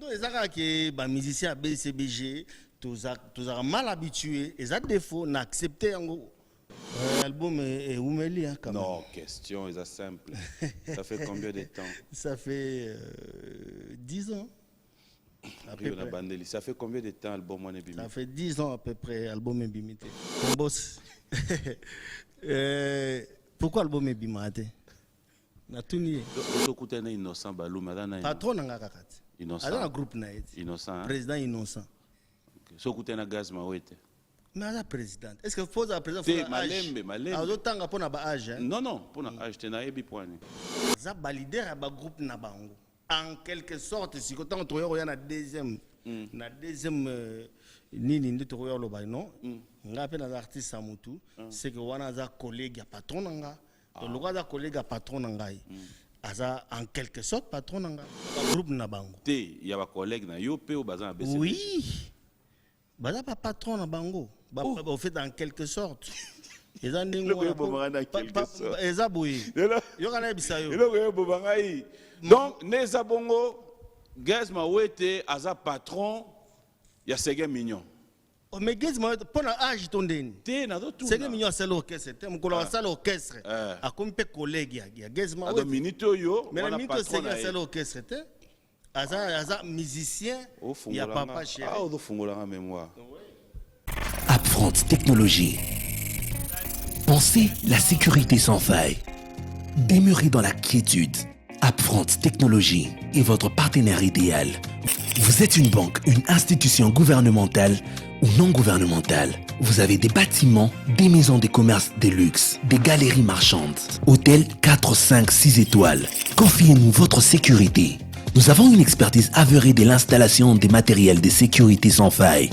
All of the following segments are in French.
Donc, les musiciens à BCBG, tous mal habitués, ils ont des défauts, n'acceptent l'album est Oumeli. Hein, non, question, c'est simple. Ça fait combien de temps? Ça fait 10 ans. Ça fait combien de temps l'album Wanebimite? Ça fait 10 ans à peu près, l'album Ebimite. Boss. Pourquoi l'album Ebimate? Innocent Balou, madame. Patron n'a pas Innocent. alors un groupe Innocent. président innocent. Ce côté na gaz maouete. Mais la présidente. Est-ce que faut la présidente faut malembe. Ah autant que pour na âge. Non, pour na âge te na ebi poani. Ça valider à ba groupe na bango. En quelque sorte si quand on trouve na deuxième nini ndito ko yolo ba non. Ngape na artiste Samutu, c'est que wana za collègue ya patron nanga. Le gars za collègue ya patron nanga. Aza en quelque sorte patron nanga. Groupe na bango. Té, il y a ba collègue na yo pe au bazan a BCBG. Oui. Baza pas patron na bango. Au fait en quelque sorte. Ils ont dit donc neza bongo Gaz Mawete aza patron ya Sege Mignon. Oh mais Gaz Mawete pour âge tondeni. Té na do tout. Sege Mignon c'est l'orchestre, té mukolo wa sala orchestre. A comme pe collègue ya Gaz Mawete. Ado minito yo, mais la minute c'est l'orchestre té. Aza musicien, il y a papa chéri. Ah, do fungola en mémoire. Upfront Technologie. Pensez la sécurité sans faille. Demeurez dans la quiétude. Upfront Technologie est votre partenaire idéal. Vous êtes une banque, une institution gouvernementale ou non gouvernementale. Vous avez des bâtiments, des maisons de commerce de luxe, des galeries marchandes, hôtels 4, 5, 6 étoiles. Confiez-nous votre sécurité. Nous avons une expertise avérée de l'installation des matériels de sécurité sans faille,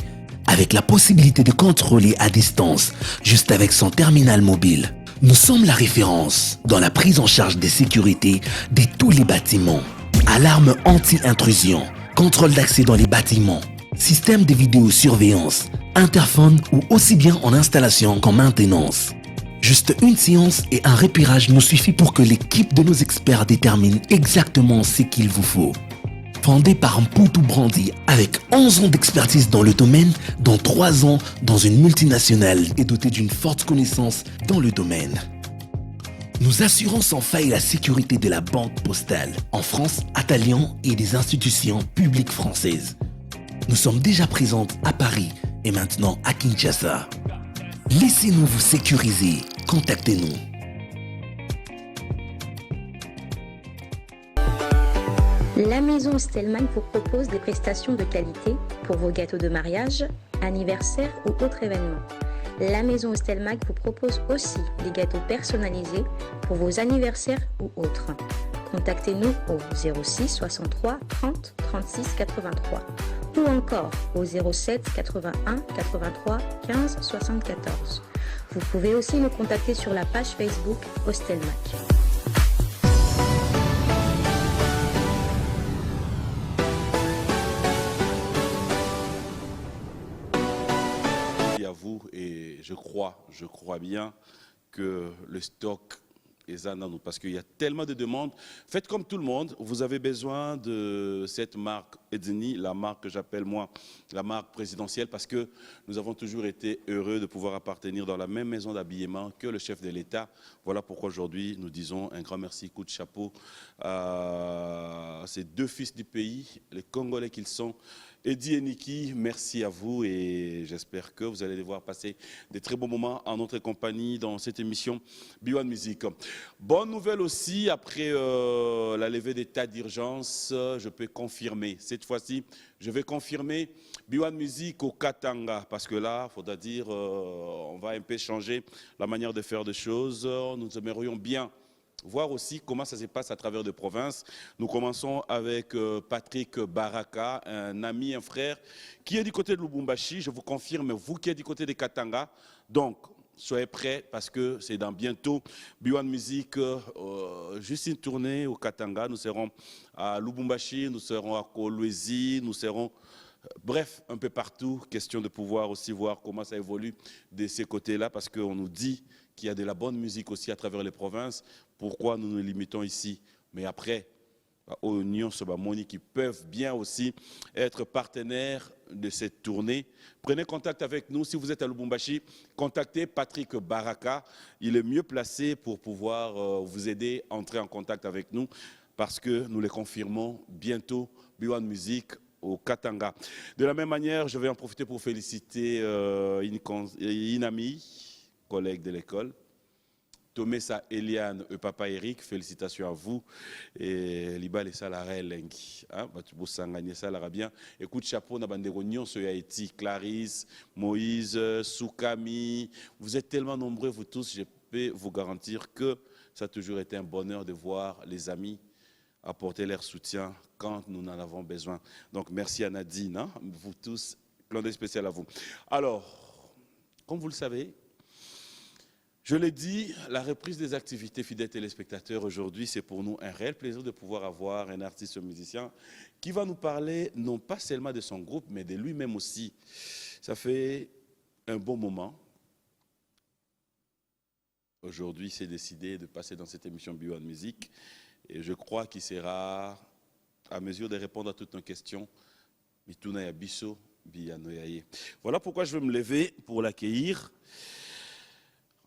avec la possibilité de contrôler à distance, juste avec son terminal mobile. Nous sommes la référence dans la prise en charge des sécurités de tous les bâtiments. Alarme anti-intrusion, contrôle d'accès dans les bâtiments, système de vidéosurveillance, interphone ou aussi bien en installation qu'en maintenance. Juste une séance et un repérage nous suffit pour que l'équipe de nos experts détermine exactement ce qu'il vous faut. Fondé par Mputu Brandi avec 11 ans d'expertise dans le domaine, dont 3 ans dans une multinationale et doté d'une forte connaissance dans le domaine. Nous assurons sans faille la sécurité de la banque postale en France, à Talion et des institutions publiques françaises. Nous sommes déjà présents à Paris et maintenant à Kinshasa. Laissez-nous vous sécuriser. Contactez-nous. La maison Stelman vous propose des prestations de qualité pour vos gâteaux de mariage, anniversaire ou autres événements. La maison Stelman vous propose aussi des gâteaux personnalisés pour vos anniversaires ou autres. Contactez-nous au 06 63 30 36 83 ou encore au 07 81 83 15 74. Vous pouvez aussi nous contacter sur la page Facebook Hostelmac. À vous et je crois bien que le stock est à nous parce qu'il y a tellement de demandes. Faites comme tout le monde, vous avez besoin de cette marque Edeni, la marque que j'appelle moi la marque présidentielle parce que nous avons toujours été heureux de pouvoir appartenir dans la même maison d'habillement que le chef de l'État. Voilà pourquoi aujourd'hui nous disons un grand merci, coup de chapeau à ces deux fils du pays, les Congolais qu'ils sont. Eddie et Niki, merci à vous et j'espère que vous allez devoir passer des très bons moments en notre compagnie dans cette émission B1 Music. Bonne nouvelle aussi, après la levée d'état d'urgence, je peux confirmer, cette fois-ci, je vais confirmer B1 Music au Katanga parce que là, il faudra dire, on va un peu changer la manière de faire des choses. Nous aimerions bien voir aussi comment ça se passe à travers des provinces. Nous commençons avec Patrick Baraka, un ami, un frère, qui est du côté de Lubumbashi. Je vous confirme, vous qui êtes du côté de Katanga. Donc, soyez prêts parce que c'est dans bientôt. B1 Music, juste une tournée au Katanga. Nous serons à Lubumbashi, nous serons à Kolwezi, nous serons... bref, un peu partout. Question de pouvoir aussi voir comment ça évolue de ces côtés-là parce qu'on nous dit qu'il y a de la bonne musique aussi à travers les provinces. Pourquoi nous nous limitons ici? Mais après, Oignon Sobamoni qui peuvent bien aussi être partenaires de cette tournée. Prenez contact avec nous. Si vous êtes à Lubumbashi, contactez Patrick Baraka. Il est mieux placé pour pouvoir vous aider à entrer en contact avec nous parce que nous les confirmons bientôt, B1 Music au Katanga. De la même manière, je vais en profiter pour féliciter une amie, collègue de l'école, Tomesa Eliane et Papa Eric, félicitations à vous. Et Liba les salariés lengi. Tu peux s'engager ça bien. Écoute, chapeau, na bande réunion sur Haïti, Clarisse, Moïse, Soukami. Vous êtes tellement nombreux, vous tous, je peux vous garantir que ça a toujours été un bonheur de voir les amis apporter leur soutien quand nous en avons besoin. Donc merci à Nadine, hein, vous tous, clin d'œil spécial à vous. Alors, comme vous le savez, je l'ai dit, la reprise des activités fidèles téléspectateurs aujourd'hui, c'est pour nous un réel plaisir de pouvoir avoir un artiste musicien qui va nous parler non pas seulement de son groupe, mais de lui-même aussi. Ça fait un bon moment. Aujourd'hui, c'est décidé de passer dans cette émission B1 Music et je crois qu'il sera à mesure de répondre à toutes nos questions. Mituna Yabiso, Biyanoyaye. Voilà pourquoi je vais me lever pour l'accueillir.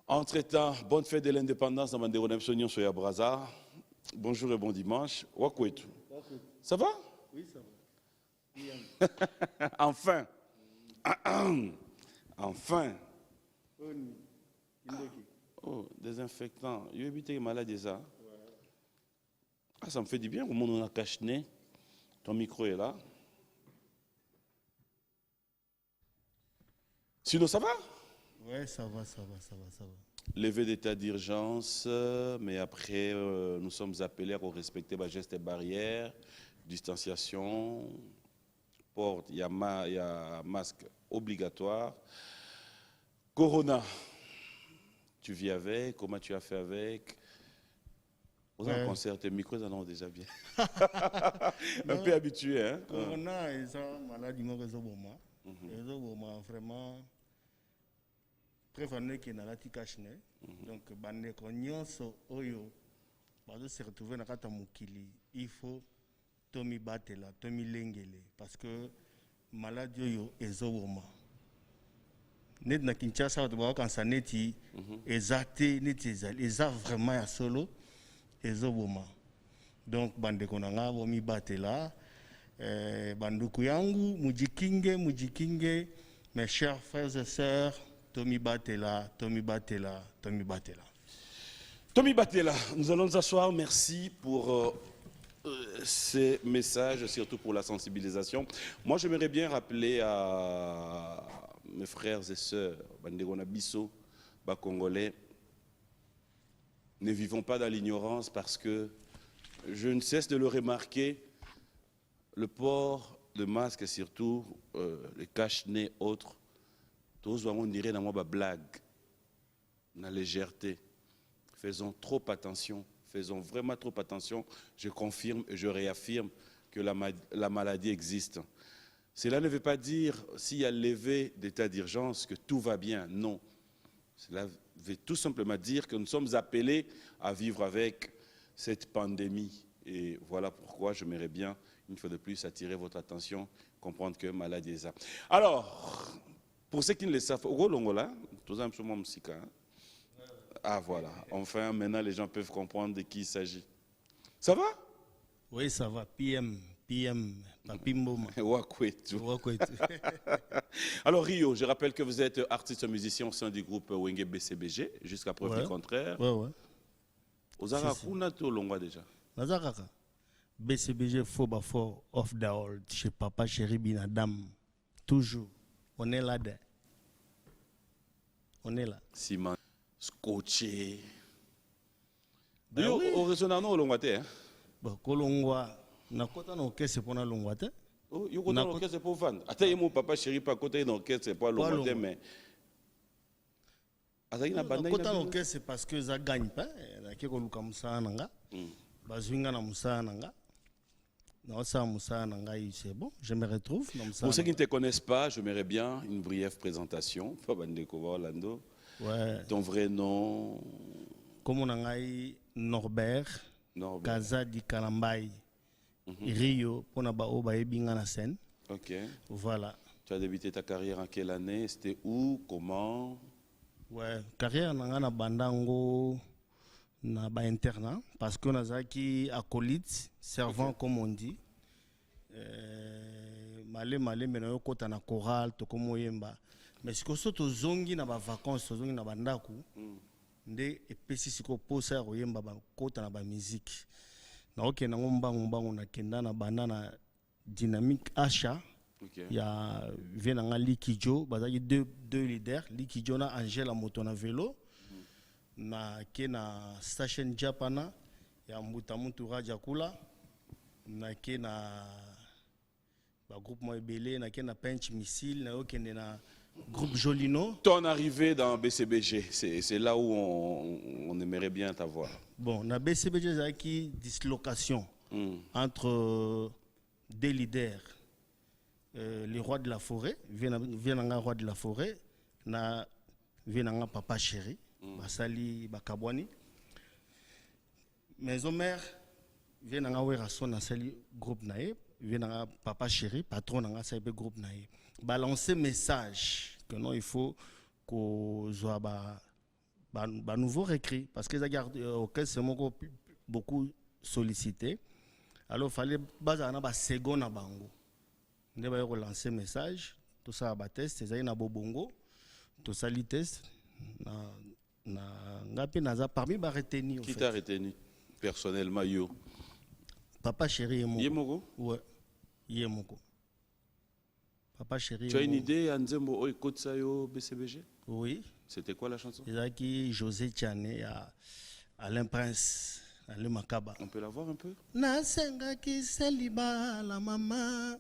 Entre-temps, bonne fête de l'indépendance dans Mandéro Sognon Soya Braza. Bonjour et bon dimanche. Wakwetu. Ça va? Oui, ça va. Enfin. Enfin. Oh, désinfectant. Il y a évité malade ça. Ah, ça me fait du bien. Au moment où on a caché, ton micro est là. Sinon, ça va? Oui, ça va, ça va, ça va, ça va. Levé d'état d'urgence, mais après, nous sommes appelés à respecter les gestes et barrières, distanciation, porte, il y a masque obligatoire. Corona, tu vis avec, comment tu as fait avec? Aux un concert, tes micros en ont déjà bien. Un peu habitué, hein? Corona, ils sont malades, ils m'ont vraiment. Préféré que na lati kashne donc bande ko nyonso oyo bazo se retrouver na kata mukili il faut tomi batela tomi lengele parce que maladie oyo ezoboma net na Kinshasa to ba kansa neti ezate neti eza vraiment ya solo ezoboma donc bande ko nanga bomi batela banduku yangu mujikinge mes chers frères et sœurs. Tommy Batela, Tommy Batela, Tommy Batela. Tommy Batela, nous allons nous asseoir. Merci pour ces messages, surtout pour la sensibilisation. Moi, j'aimerais bien rappeler à mes frères et sœurs, Bandegona Bisso, Congolais, ne vivons pas dans l'ignorance parce que je ne cesse de le remarquer, le port de masque, surtout les cache-nez autres, tous on dirait dans moi blague, la légèreté. Faisons trop attention, faisons vraiment trop attention. Je confirme et je réaffirme que la maladie existe. Cela ne veut pas dire, s'il y a levé d'état d'urgence, que tout va bien. Non. Cela veut tout simplement dire que nous sommes appelés à vivre avec cette pandémie. Et voilà pourquoi j'aimerais bien, une fois de plus, attirer votre attention, comprendre que maladie est ça. Alors, pour ceux qui ne le savent pas, au Longola, tous un peu musique. Ah voilà, enfin maintenant les gens peuvent comprendre de qui il s'agit. Ça va? Oui, ça va. PM, Papi Mboma. Wakwetu. Alors Rio, je rappelle que vous êtes artiste musicien au sein du groupe Wenge BCBG, jusqu'à preuve du contraire. Ouais. Ozara kuna to longwa déjà. Nazaraka. BCBG fort off the old chez papa chéri binadam. Toujours. On est là. On est là. Simon scotché. Ben Yo oui. au résonant au longwate hein. Bon, kolongwa na kota no kese pona longwate. Oh, yo kota no kese pour vendre. Ata yemo papa chéri pas côté no kese pour longwate mais azaki na banda kota no kese parce que ça gagne pas, na ke ko luka musana nga. Bazwinga na musana nga. Non, ça, Moussa Nangaï, c'est bon, je me retrouve. Pour ceux qui ne te connaissent pas, j'aimerais bien une brève présentation. Orlando. Ouais. Ton vrai nom? Comme Nangaï Norbert. Kaza di Kalambaï. Rio, pour na ba o ba ebinga na scène. Ok. Voilà. Tu as débuté ta carrière en quelle année? C'était où? Comment? Ouais, carrière na bandango na ba internat parce que nazaki acolyte, servant comme on dit. Malé mais na kota na chorale to comme yemba. Mais siko soto zongi na ba vacances, zongi na bandaku. Nde epesi siko posa royemba ba kota na ba musique. Na oke na ngombango na kenda na banana dynamique achat. Okay. Il y a Venanga Likijo, bazaki deux leaders, Likijo na Angela moto na vélo. Na kena station Japana, ya Mbuta Muntu Raja Kula. Na kena ba groupe mo ebele, na kena Pinch Missile, na okende na groupe Jolino. Ton arrivée dans BCBG, c'est là où on aimerait bien t'avoir. Bon, na BCBG zaki dislocation entre deux leaders. Les rois de la forêt, Vienanga roi de la forêt, na Vienanga papa chéri, basali bakabwani. Maison mère, Vienanga werason na sali groupe nae, Vienanga papa chéri, patron nanga sali groupe nae. Balancer message que non il faut qu'on soit ba nouveau récrit parce que ça garde auquel c'est beaucoup sollicité. Alors fallait bazana ba second na bango. Nous avons relancé le message, tout ça a test, c'est un bongo, tout ça li test, parmi les retenus. Qui t'a retenu personnellement, yo? Papa chéri Yemoko. Yemoko? Ouais, Yemoko. Papa chéri. Tu as une idée, Anzembo, oh, écoute ça, yo, BCBG? Oui. C'était quoi la chanson? C'est qui José Tchané à Alain Prince, Alain Makaba. On peut la voir un peu? Nasenga ki seliba la mama.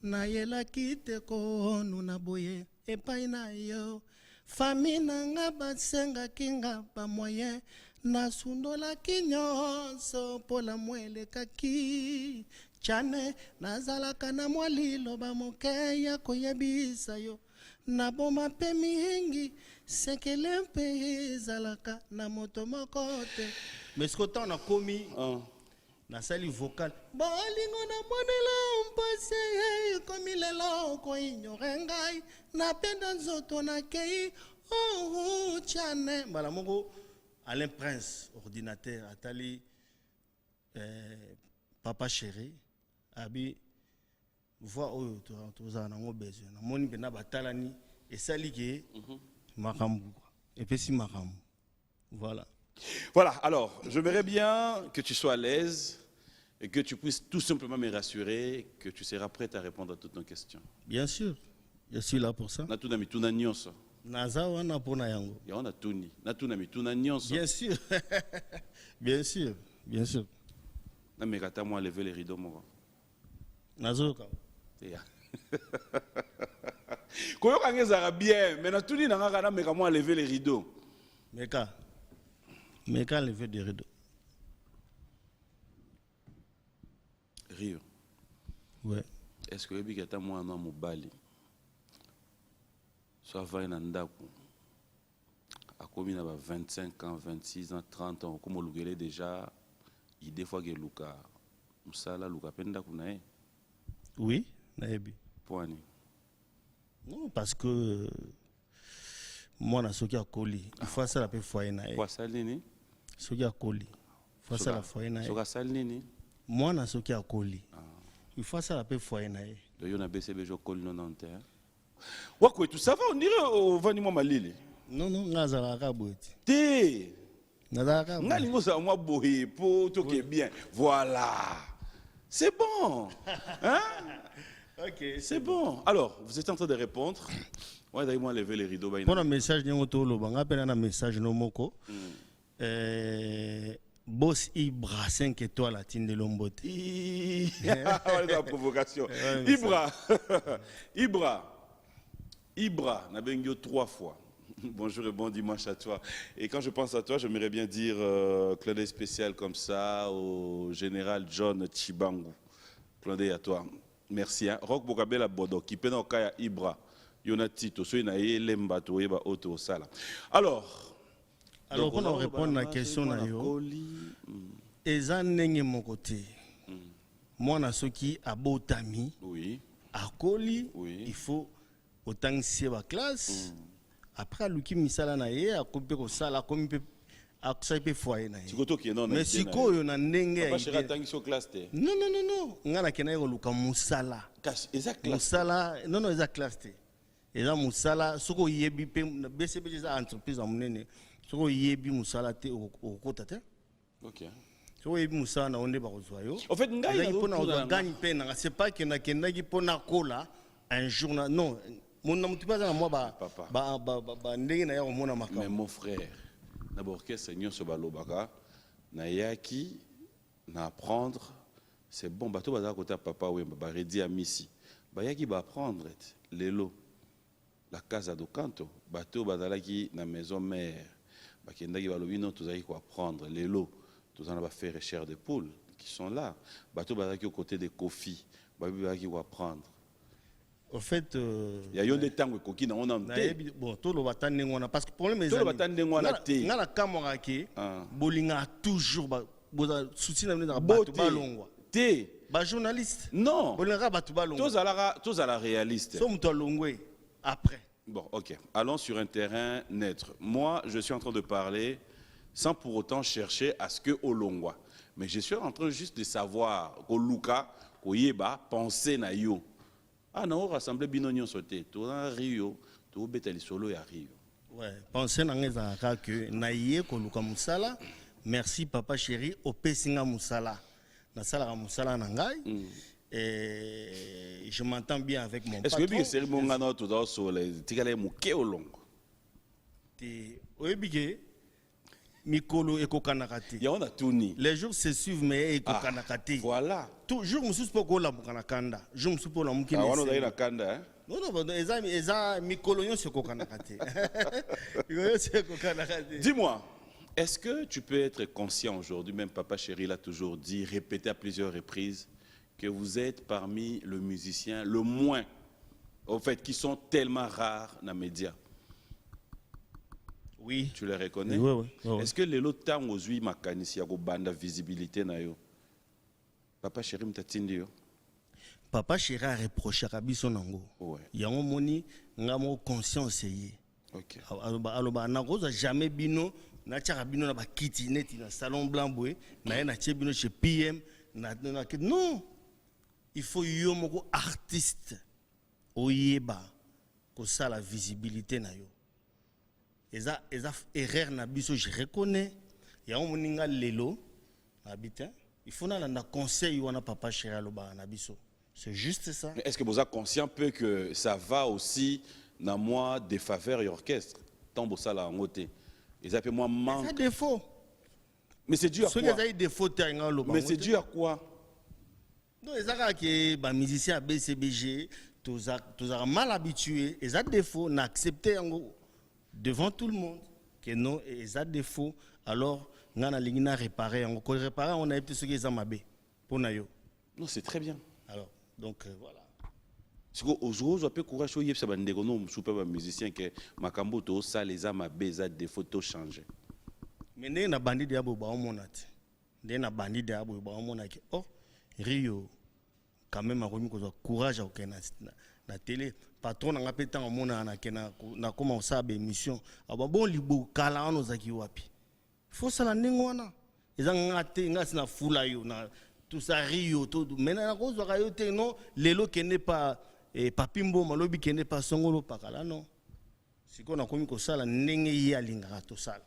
Na yela kite ko nuna boye epai na yo fami nanga basenga kinga ba moyen na sundola kinyonso pola mwele kaki chane nazalaka na mwalilo ba moke ya koyebisa yo na boma pe mingi sekele mpe zalaka na moto mokote mais ce qu'on a commis na sali vocal balingo na monela mpase komi lelo ko ignore ngai napenda nzoto na kei oh chane bala moko Alain Prince ordinateur atali papa chéri abi voix oyo toza na ngo besoin na moni bena batalani esali ke makambu epesi makambu voilà. Voilà, alors, j'aimerais bien que tu sois à l'aise et que tu puisses tout simplement me rassurer que tu seras prête à répondre à toutes nos questions. Bien sûr, je suis là pour ça. Natuna mituna nyonso. Naza wana pona yango. Ya wana tuni. Natuna mituna nyonso. Bien sûr. Bien sûr, bien sûr. Na mekata moi lever les rideaux moko. Nazo ka. Ya. Koyoka ngezaka bien, mais natuni nanga kana meka moi lever les rideaux. Meka lever des rideaux. Rio. Ouais. Est-ce que yebi kata moi na mobali? Soit va na ndako. Akomi na ba 25 ans, 26 ans, 30 ans, comme olugele déjà idée fois que luka musala luka penda kuna Oui, na yebi. Poani. Non, parce que moi na soki akoli, il faut ça la pe foyer na e. Kwa salini? Soki akoli. Il faut ça la foyer na e. Soka salini? Moi na soki akoli. Il faut ça la pe foyer na e. De yo na BCB jo koli 90. Wako tout ça va on dirait au vani moi malili. Non non, ngazala ka boiti. Té. Ngazala ka. Ngalingo sa moi bohé pour tout qui est bien. Voilà. C'est bon. Hein? OK, c'est bon. Alors, vous êtes en train de répondre. Ouais, d'ailleurs, lever les rideaux. Pour un message, nous avons un message nomoko. Boss Ibra 5 étoiles à Tinde Lombote. La provocation. Ibra, n'a bien 3 fois. Bonjour et bon dimanche à toi. Et quand je pense à toi, j'aimerais bien dire clin d'œil spécial comme ça au général John Chibangu. Clin d'œil à toi. Merci. Hein. Rock Bokabela Bodo, qui peut nous faire Ibra. Yonatito, so ina lemba to yeba auto sala. Alors, pour nous répondre à la question, eza ndenge moko te. moi na soki abotami Oui. akoli Oui. il faut autant c'est la classe après aluki misala na ye akope ko sala comme pe aksa pe foyer na ye Sikoto qui est non. mais sikoyo na ndenge Papa ya chéri attends sur classe te. non non non non ngana kena ko luka musala Cache exact classe. musala non non eza classe te eza musala soko yebi pe BCBG za entreprise ya munene soko yebi musala te okota te OK. soko yebi musala na onde ba kozwa yo En fait ngai ezaki na mpona kozwa gagne pe nanga c'est pas que nakendaki mpona kola un jour non mona mutu mpe aza na mwa ndenge na ya komona mais makambo mon frère d'abord que Seigneur so balobaka na yaki na apprendre c'est bon bato baza côté papa wemba ba redi à misi ba yaki ba apprendre lelo la casa do canto bato bazalaki na maison mère ba kendaki balobi non tozaki ko apprendre lelo tozana ba faire chair de poule qui sont là bato bazalaki au côté de Kofi ba bazaki ko apprendre au fait il y a yo des tango koki na on a bon tout le batan ndenge wana parce que problème Tout le batan ndenge wana te. ngala kamwaka ke Ah. bolinga toujours boza souci na bino Beau bato te. balongwa Te. ba journaliste Non. bolinga bato balongwa Tous à la réaliste. so mutu alongwe après Bon, ok. Allons sur un terrain neutre. Moi, je suis en train de parler sans pour autant chercher à ce que Olongwa. Mais je suis en train juste de savoir qu'au Luka, qu'au Yeba, penser na yo. Ah non, rassembler binonio sauté. Tout en Rio, tout betali solo ya Rio. ouais penser na ngeza ka que na ye ko luka musala merci papa chéri opesinga musala na sala ka musala na ngai et je m'entends bien avec mon Est-ce que patron bien c'est mon gars tout dans sur les tigale mouké Olongwa? te oyebike mikolo ekokanaka te Il y en a tout ni. les jours se suivent mais ekokanaka te Voilà. tout jour mosusu mpo kolamuka na kanda jour mosusu mpo olamuki Ah, on a la kanda, hein? non non eza mikolo nyonso ekokanaka te mikolo nyonso ekokanaka te Dis-moi, est-ce que tu peux être conscient aujourd'hui, même Papa Chéri l'a toujours dit, répété à plusieurs reprises, que vous êtes parmi le musicien le moins, au fait, qui sont tellement rares dans les médias? oui Tu les reconnais? Oui, oui. Est-ce que les autres temps aux huit makanisi ya banda visibilité na yo? Papa Chéri mtatindi yo? papa chéri areprochaka biso nango Ouais. yango moni nga moko conscience ye Ok. aloba nakozwa jamais bino natiaka bino na bakiti neti na salon blanc boye naye natie bino chez PM non il faut yo moko artiste oyeba kosala visibilité na yo eza erreur na biso je reconnais yango moni nga lelo nabite il faut nalanda conseil wana papa chéri alobaka na biso c'est juste ça. Mais est-ce que vous êtes conscient peu que ça va aussi dans moi des faveurs et orchestres? Tant que ça là en côté. Ils appellent moi manque. C'est défaut. Mais c'est dû à Ceux quoi? qui ont des défauts, Mais c'est dû à quoi? non, les gens qui sont musiciens à BCBG, tous sont mal habitués, ils ont des défauts, n'accepter devant tout le monde que non, ils ont des défauts. Alors, on a réparé, on a réparé, on a été ceux qui ont mabé pour nayo. Non, c'est très bien. Alors, donc voilà. Parce que aujourd'hui, on peut courage au yepsa bandego non super musicien que makambo to ça les ama beza des photos changer. Mais ndenge na bandi de abo ba omona te. Ndenge na bandi de abo ba omona ke oh Rio quand même akomi ko courage au kena na télé patron nga pe tanga mona na kena na koma osabe émission aba bon libo kala ono zaki wapi. Faut ça la ndenge wana. Eza ngate ngasi na fula yo na tout ça Rio tout maintenant na ko zo te non lelo ke n'est pas papimbo malobi ke n'est pas songolo pakala non. Siko na komi ko sala ndenge ye alingaka to sala.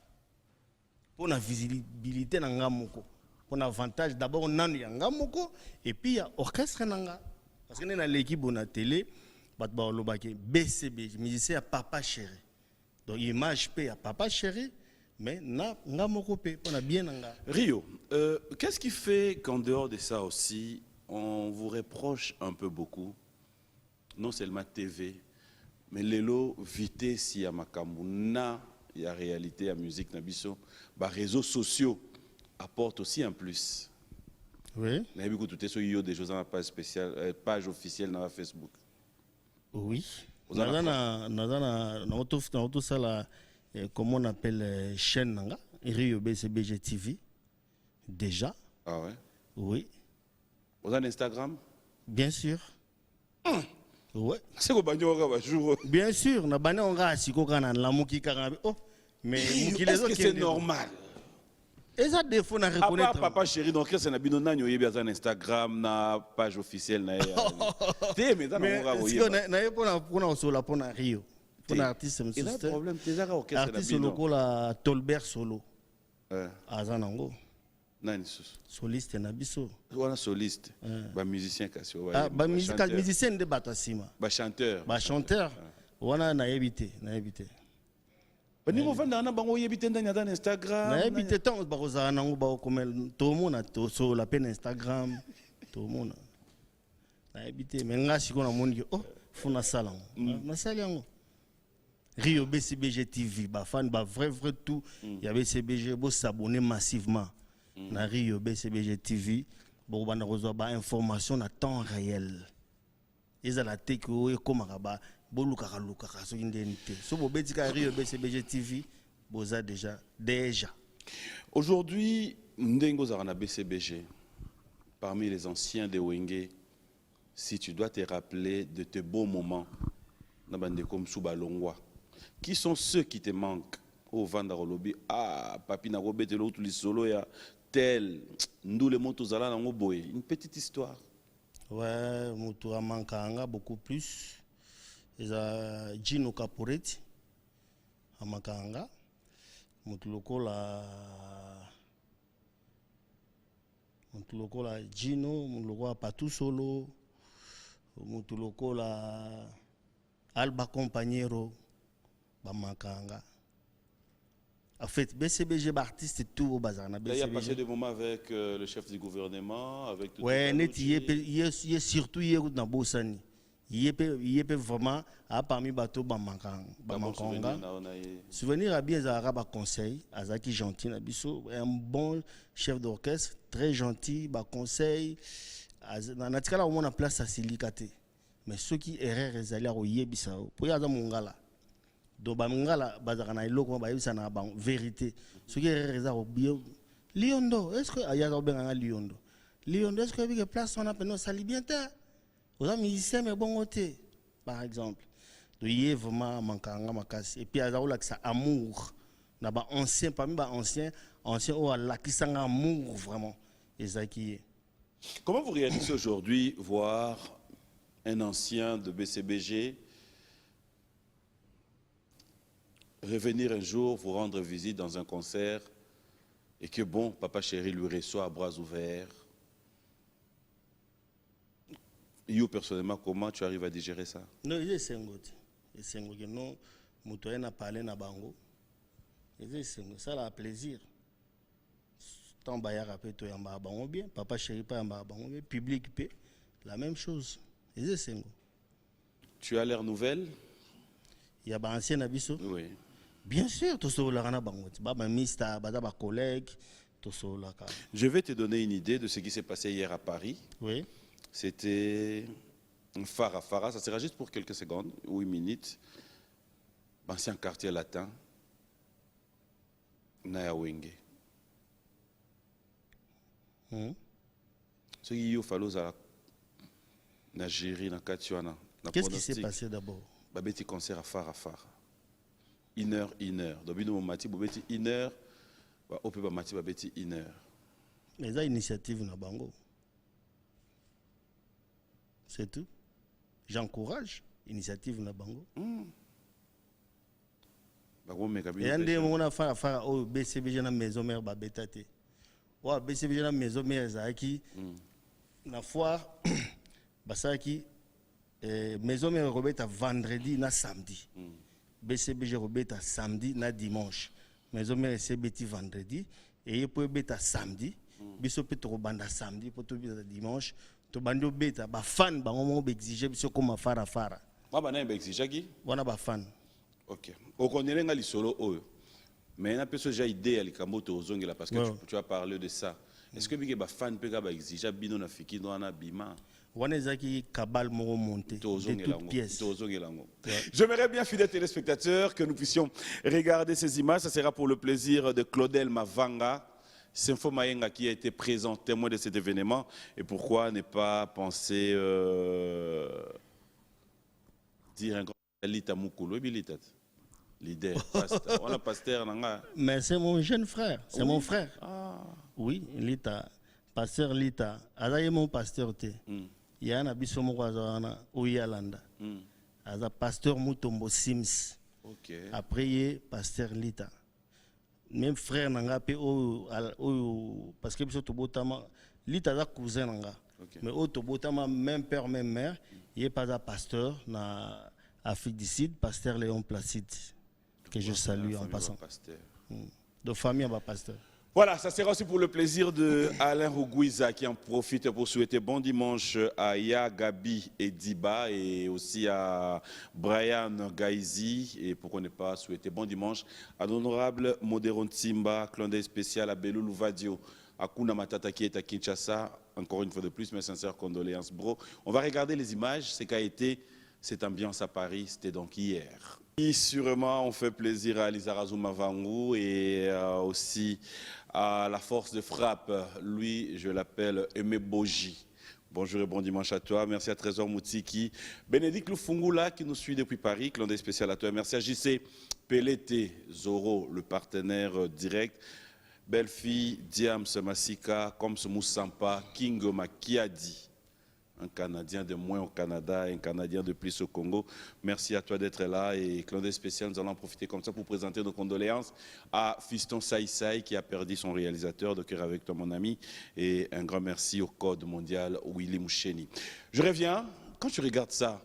Pour la visibilité na nga moko pour l'avantage d'abord nanu ya nga moko et puis il y a orchestre nanga parce que na l'équipe na télé bat ba lobaki BCB musicien papa chéri donc image pe ya papa chéri mais na nga moko pe pour na bien nanga Rio, qu'est-ce qui fait qu'en dehors de ça aussi on vous reproche un peu beaucoup non seulement TV mais lelo vite si à makambu na il y a réalité à musique nabiso bah réseaux sociaux apportent aussi un plus. oui Mais beaucoup tout est sur yo des choses dans la page spéciale page officielle dans Facebook. oui Vous en na auto sala comment on appelle chaîne nanga Rio BCBG TV déjà Ah ouais. oui Vous avez un Instagram? Bien sûr. Ouais. C'est quoi le jour? Bien sûr, na bana on a siko kana la muki karabe. Oh, mais muki les Est-ce autres que c'est normal? Et ça défaut na À part reconnaître. papa chéri, donc c'est un bino nanyo yebi un Instagram na page officielle na. T'es mais dans Mais on est-ce que na pour sur la pour na Rio. Pour un artiste il y a un sister. problème, t'es à orchestre na Artiste bino. solo la Tolbert solo. Euh, Azanango. nani sus. Soliste na biso. Wana soliste, ba musicien kasi wa. Ah, ba musical musicien de batasima. Ba chanteur. Ba chanteur. Wana na ebité. Ba ni mo vanda na bango yebi tenda na dans Instagram. Na ebité tant ba kozana nango ba komel to mona to so la peine Instagram. To mona. Na ebité mais nga siko na moni oh funa salango. Na salango. Rio BCBG TV, ba fan ba vrai tout. Il y avait BCBG bo s'abonner massivement. Na Rio BCBG TV, bo bana rezo ba information na temps réel. Ils a la teke o comme ba bo luka so indente. So bo betika Rio BCBG TV, boza déjà. Aujourd'hui, ndengo za na BCBG parmi les anciens de Wenge, si tu dois te rappeler de tes beaux moments na bande comme Soubalongwa. Qui sont ceux qui te manquent au Vandarolobi? Ah, papi na robete l'autre li solo ya tel nous les motos ala na ngoboy. Une petite histoire. Ouais, mutura mankanga beaucoup plus. Ils a Gino Caporetti à Makanga. Mutuloko la Gino, mutuloko la Patou Solo, mutuloko la Alba Compagnero. Bamakanga. En fait, BCBG artiste et tout au bazar. Il y a passé des moments avec le chef du gouvernement, avec tout ouais, net il est surtout il est dans Bossani. Il est vraiment à parmi bateau Bamakanga. Souvenir à bien Zara conseil, Azaki gentil nabiso, un bon chef d'orchestre, très gentil, ba conseil. Dans la tika là on a place à Silikate. Mais ceux qui erreur les allaient au Yebisao. Pour y avoir mon gars là. Donc bamungala bazakana iloko ba yebisa na ba vérité ce qui est réservé au bio Liondo est-ce que aya za benga Liondo est-ce que bi place on appelle no sali bien ta aux amis musiciens mais bon côté par exemple donc il est vraiment mankanga makasi et puis aza ola que ça amour na ba ancien parmi ba ancien o la qui sang amour vraiment ezaki. Comment vous réagissez aujourd'hui voir un ancien de BCBG revenir un jour, vous rendre visite dans un concert et que bon, papa chéri lui reçoit à bras ouverts? You, personnellement, comment tu arrives à digérer ça? Non, il est sengote. Il est sengote. Non, Moutoyen a parlé na bango. Il est sengote. Ça a plaisir. Tant bayar après toi yamba bango bien. Papa chéri pas yamba bango bien. Public paix. La même chose. Il est sengote. Tu as l'air nouvelle? Il y a un ancien abisso. Oui. Bien sûr, tout ça, on a baba mista, baba collègue, tout ça. Je vais te donner une idée de ce qui s'est passé hier à Paris. Oui. C'était un Fara. Ça sera juste pour quelques secondes ou une minute. Ancien quartier latin. Naya Wenge. Ce qui est fallu à la gérer dans Katiwana. Qu'est-ce qui s'est passé d'abord? Babeti concert à Fara. 1 heure. Donc, nous mati babeti 1 heure. Au peu mati babeti 1 heure. Mais ça initiative na bango. C'est tout. J'encourage initiative na bango. Et un des moments Fara au BCBG na maison mère babetate. Wa BCBG na maison mère zaki na foire basaki maison mère robeta vendredi na samedi. BCBG robeta samedi na dimanche. Maison mère CBT vendredi et il peut beta samedi. Biso peut robanda samedi pour tout beta dimanche. To bando beta ba fan ba ngomo exige biso comme Fara. Wa ba na exige ki? Wana ba fan. OK. O connaît nga li solo oyo. Mais na peso ja idée ali kamoto ozongela parce que tu as parlé de ça. Est-ce que bige ba fan pe ka ba exige bino na fiki no na bima? Wanezaki kabal moro monté de toutes pièces. J'aimerais bien, fidèles téléspectateurs, que nous puissions regarder ces images. Ça sera pour le plaisir de Claudel Mavanga. Symphon Mayenga qui a été présent, témoin de cet événement. Et pourquoi ne pas penser dire un grand Lita Mukulu, leader, pasteur. On a pasteur. Mais c'est mon jeune frère, c'est mon frère. Ah. Oui, Lita, pasteur Lita. Azaye mon pasteur te. Il y a un abisso mokazana Oyalanda. Aza pasteur Mutombo Sims. Ok. Après, il est pasteur Lita. Même frère nanga pe parce que biso to botama Lita za cousin nanga. Mais au to botama même père même mère, il est pas un pasteur na Afrique du Sud, pasteur Léon Placide que je salue en passant. De famille à pasteur. Voilà, ça sera aussi pour le plaisir de Alain Rougouiza qui en profite pour souhaiter bon dimanche à Ya, Gabi et Diba et aussi à Brian Gaizi et pourquoi ne pas souhaiter bon dimanche à l'honorable Modéron Timba, clin d'œil spécial à Belou Louvadio, à Kuna Matata qui est à Kinshasa. Encore une fois de plus, mes sincères condoléances, bro. On va regarder les images, c'est qu'a été cette ambiance à Paris, c'était donc hier. Et sûrement, on fait plaisir à Lizarazu Mavangu et aussi à la force de frappe. Lui, je l'appelle Aimé Boji. Bonjour et bon dimanche à toi. Merci à Trésor Moutiki. Bénédicte Lufungula qui nous suit depuis Paris. Clin d'œil spécial à toi. Merci à JC Pelete Zoro, le partenaire direct. Belle fille, Diams Masika, Koms Moussampa, King Makiadi. Un Canadien de moins au Canada, un Canadien de plus au Congo. Merci à toi d'être là et clin d'œil spécial, nous allons en profiter comme ça pour présenter nos condoléances à Fiston Saïsaï qui a perdu son réalisateur, de cœur avec toi mon ami, et un grand merci au Code mondial Willy Moucheni. Je reviens, quand tu regardes ça,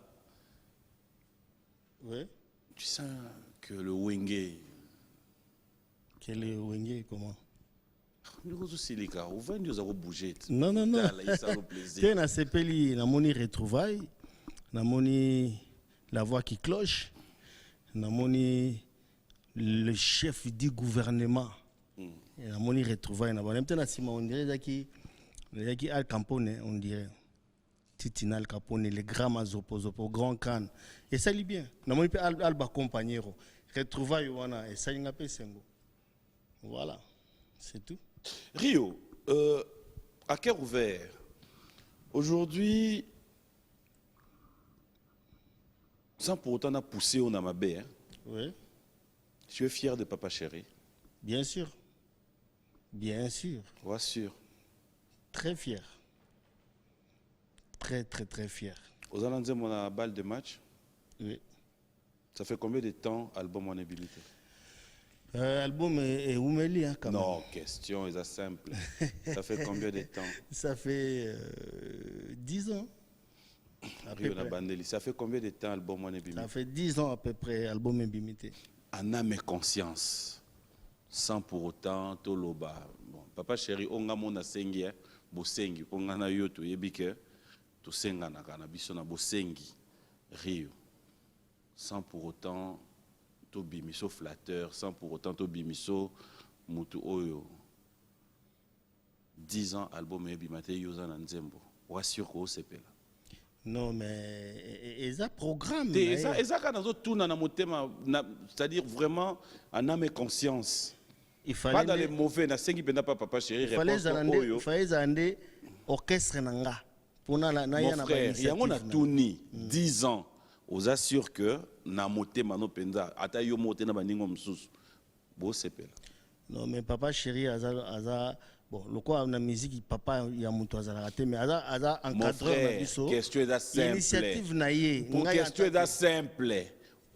oui. Tu sens que le Wenge... Quel est Wenge, comment? Non, non, non. Tu as sepeli, na moni retrouvailles, na moni la voix qui cloche, na moni le chef du gouvernement, na moni retrouvailles, na moni on dirait qui Al Capone, on dirait Titina Al Capone, les grands mazopozo, grand can, et ça lit bien. Na moni Alba Compagnero, retrouvailles wana et ça y'nga sengo. Voilà, c'est tout. Rio, à cœur ouvert, aujourd'hui, sans pour autant pousser au Namabé, hein, oui. Tu es fier de Papa Chéri? Bien sûr. Bien sûr. Ouais, sûr. Très fier. Très, très, très fier. Aux Alandais, on a balle de match. Oui. Ça fait combien de temps album en habilité? L'album est oumeli, hein, quand même. Non, question est simple. Ça fait combien de temps? Ça fait 10 ans. Ça fait combien de temps l'album en habilité? Ça fait 10 ans à peu près, l'album est bimité. En âme et conscience, sans pour autant toloba. Bon, Papa Chéri, on a mon asengi, bosengi, on a yo to yebike, to senga na kana biso na bosengi, Rio. Sans pour autant to bimiso flatteur, sans pour autant to bimiso mutu oyo. 10 ans album et bimate yoza na nzembo. Wa sûr ko sepela. Non mais ils ont programme. C'est-à-dire vraiment en âme et conscience. Il fallait pas dans les mauvais, na sengi penda Papa Chéri. Il fallait aller orchestre nanga. Mon frère, il y a un tourné 10 ans. Aux assure que na moté mano penda ata yo moté na baningo msusu. Bo sepela. Non mais Papa Chéri aza bon, le quoi la musique papa il y a monté à raté mais aza encadreur na biso. Question est simple. L'initiative naie. Pour question est simple.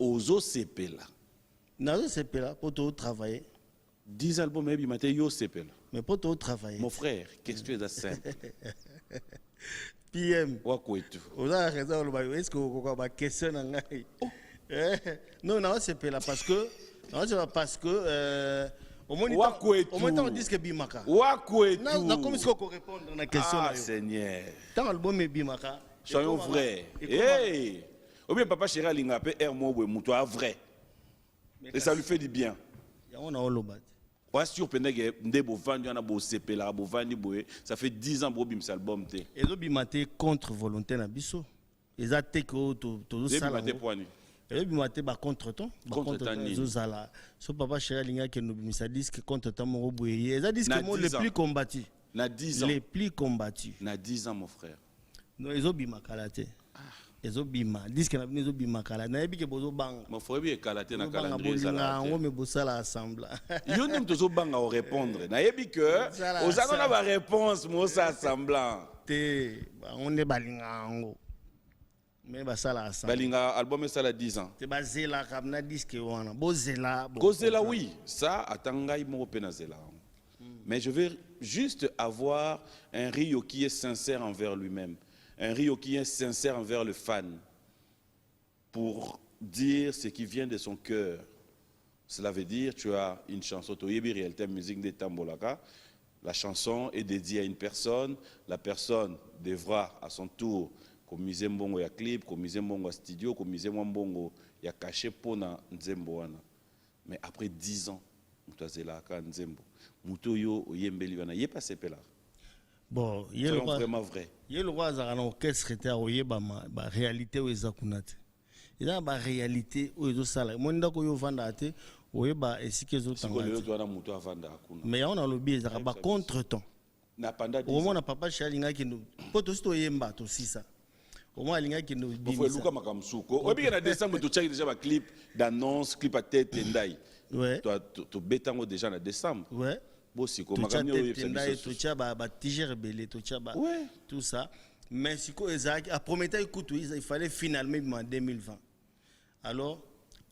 Ozo sepela. Nazo sepela pour tout travailler. 10 albums et bimate yo sepela. Mais pour tout travailler. Mon frère, question est simple. PM. Wakwetu. Oza raison le est-ce que vous ba question ngai. Non non sepela parce que au moins on dit que bimaka. Wakwetu. Na comme si on répondre à la question. Ah Seigneur. Tant album est bimaka. Soyons vrais. Hey. Ou bien Papa Chéri alinga pe ermo we muto vrai. Et ça lui fait du bien. Ya on a olobat. Ouais sur pendege ndebo vandu na bo sepela bo vandi boye, ça fait 10 ans bo bim album te. Et zo bimate contre volonté na biso. Eza te ko to sala. Bimate poani. Et puis maté ba contre-temps, Contre-temps zozala. So papa chéri alinga ke no bimisa disque contre-temps mo boye. Ça disque Na mo 10 les ans. plus combattus. Na 10 ans. Les plus combattus. Na 10 ans mon frère. Non, ils ont bima kalate. Ils ont bima. Disque na bino bima kalate. Na yebi ke bozo banga. Mon frère bi kalaté na Banga calendrier bolinga ça. ngo me bosala ensemble. Yo nem tozo banga au répondre. Na yebi que Zala, aux ça. na ba réponse mo ça semblant. Te on est balinga ngo. Mais basala ensemble. Balinga album ça a 10 ans. Te bazela kamna disque wana. Bozela. Kozela oui, ça atangai mo pe na zela. Mais je veux juste avoir un Rio qui est sincère envers lui-même, un Rio qui est sincère envers le fan, pour dire ce qui vient de son cœur. Cela veut dire, tu as une chanson, Toyebi Réalité Musique de Tambolaka, la chanson est dédiée à une personne, la personne devra à son tour commiser mbongo ya clip, commiser mbongo ya studio, commiser mbongo ya caché pour na nzembo wana. Mais après 10 ans, mutazela ka nzembo. Muto yo oyembeli wana yé pas sepela. Bon, C'est vraiment vrai. Il y a le roi Zarana orchestre était à Oyeba, ma réalité où ils ont kunate. Il y a ma réalité où ils ont salé. Moi, ndako yo vanda ate, Oyeba et si qu'ils ont Si tangati. le tu ana muto avanda akuna. Mais on a le biais, ça va contre-temps. Na panda 10 Au moins, ans. on a papa chalinga qui nous. Poto sto yemba to sisa. Au moins, linga qui nous. Faut luka makamsuko. Obi na décembre tu check déjà ba clip d'annonce, clip à tête tendai. Ouais. Tu betango déjà na décembre. Ouais. Bosiko Tu makamni o as yebisa tu as ba tigre rebelle, tu as ba Ouais. tout ça. Mais si quoi Isaac a prometté écoute, il fallait finalement en 2020. Alors,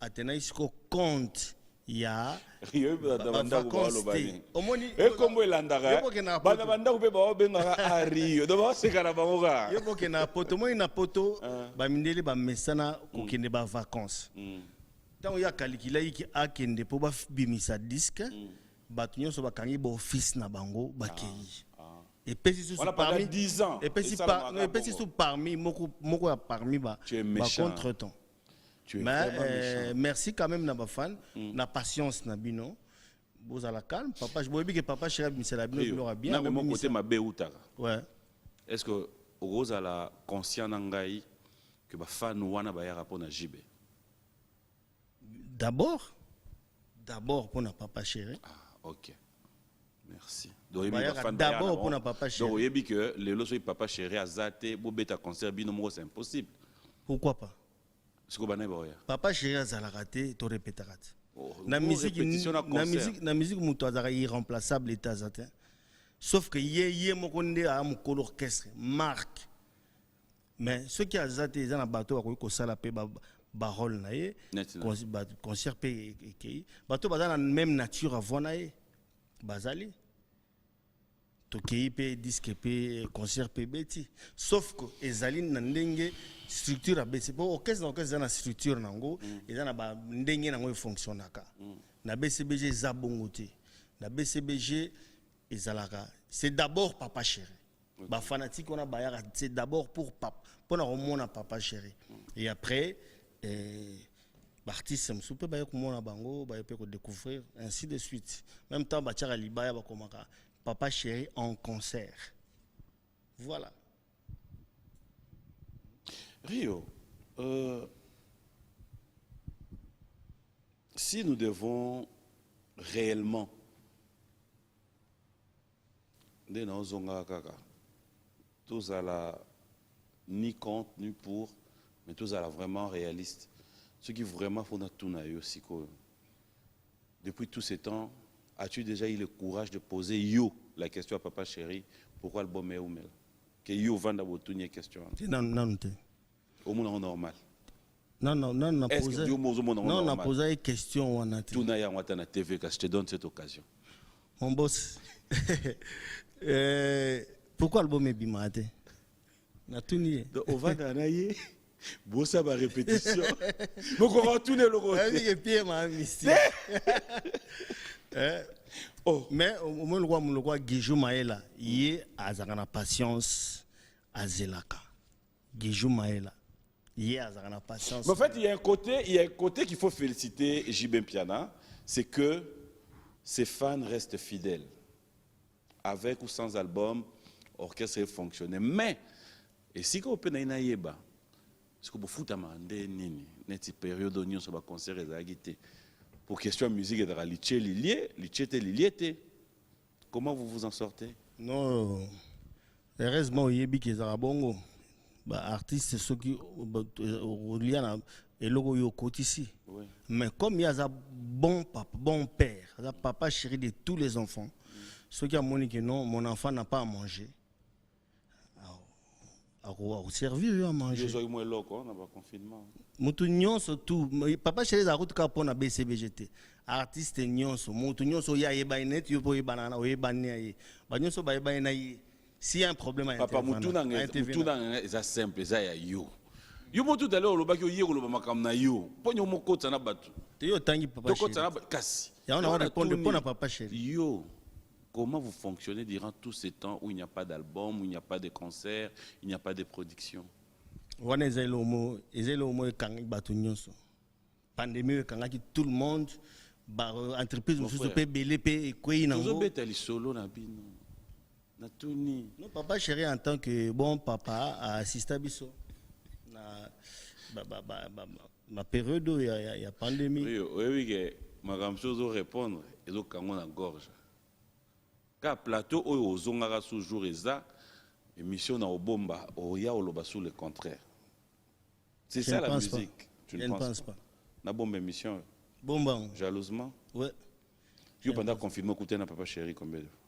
Athéna il compte. Il y a Rio da banda ko lo bani. omoni E kombo elandaka. Yo boke na Bana banda ko pe ba obengaka a Rio. Do ba sekana bango ka. yo boke na poto moi na poto ba mindeli ba mesana ko kende ba vacances tant ya kalikila iki akende po ba bimisa disque batu nyonso bakangi ba office na bango bakei et pesi sous Voilà pendant parmi 10 ans. et pesi Et ça, par le non et pesi Maka sous parmi moko ya parmi ba Tu es ba méchant. contre-temps. Tu es Mais vraiment méchant. merci quand même na ba fan na patience na bino vous à la calme papa je bois que papa chéri bimisa la bino Rio. aura bien Na me mon côté ma beutaka. ouais. Est-ce que Rose a la conscience nangai que ba fan wana ba ya rapport na JB? D'abord pour na papa chéri. Ah, OK. Merci. Donc Ba ya d'abord pour na papa chéri. Donc yebi que le loso papa chéri azate bo beta concert bino mo c'est impossible. Pourquoi pas? Ce que bana ba ya. Papa chéri azalaka te to répétera te. Oh, Na oh, musique répétition na concert. na musique muto azalaka irremplaçable état zatin. Sauf que yé moko nde a moko l'orchestre marque. Mais ce qui a zaté ils na bateau a ko sala pe ba rôle na ye Nettement. concert pe ekei bateau bazana même nature avant na ye bazali tokei pe disque pe concert pe beti sauf que ezali na ndenge structure a besi po orchestre na structure nango eza na ba ndenge nango e fonctionnaka na BCBG eza bongo te na BCBG ezalaka c'est d'abord papa chéri ba fanatique on a bayaka c'est d'abord pour papa pour na remona papa chéri et après l'artiste soupe ba komona bango ba pe ko découvrir ainsi de suite même temps ba tiaka libaya ba komaka papa chéri en concert voilà. Rio, si nous devons réellement tous à la ni contre ni pour, mais tous à la vraiment réaliste. Ce qui vraiment faut tout aussi depuis tous ces temps, as-tu déjà eu le courage de poser la question à papa chéri, pourquoi le bon est oumel? Que yo vanda botunie question. Non te. Au monde normal. Non, na Est-ce que Dieu m'a non, on a posé une question on a tout na ya wata na TV que je te donne cette occasion. Mon boss. Pourquoi l'album est bimate? Na tout nié. Donc on va dans naïe. Bossa ba répétition. Donc on va tourner le côté. Avec pied ma mystique. Oh, Mais au moins le roi Guijou Maela, yé azakana patience azelaka. Guijou Maela. Yé azakana patience. mais en fait, il y a un côté qu'il faut féliciter Jibem Piana, c'est que ses fans restent fidèles. Avec ou sans album, orchestre fonctionne. Mais, et si on peut naïba, ce que vous foutez à mandé nini neti période où nous sommes concert et agité pour question musique et de la lié comment vous vous en sortez? Non, heureusement yebi que ça bongo ba artiste ceux qui reliant et logo yo côté ici. Mais comme il y a un bon papa, bon père, un papa chéri de tous les enfants, ceux qui ont montré que non, mon enfant n'a pas à manger. À servir à manger. Je suis moins loco, on n'a pas confinement. Moutounion surtout, papa chéri a route pour na BCBGT. Artiste nyonso, moutounion so ya yebanet yo po yebanana o yebania banyo so ba yebana yi. S'il y a un problème à papa mutuna est simple, ça ya yo. Yo motu d'aller lo baki yo lo makam na yo. Ponyo moko tsana batu. Te yo tangi papa chéri. Tsana kasi. Ya on a répondre pour na papa chéri. Yo. Comment vous fonctionnez durant tous ces temps où il n'y a pas d'album, où il n'y a pas de concert, il n'y a pas de production? Wana ezelomo kangi batu nyonso. Pandémie kangaki tout le monde ba entreprise mususu pe belé pe ekwei nango. Vous beta li solo na bino. Na tuni. Non papa chéri en tant que bon papa a assisté à biso na ma période il y a pandémie. Oui que ma chose de répondre et donc kango na gorge. Ka plateau oyo ozongaka toujours eza émission na obomba oya oloba sous le contraire. C'est ça la musique. Je ne pense pas. Na bombe émission. Bomba. Jalousement. Ouais. Yo pendant confinement écouter na papa chéri combien de fois?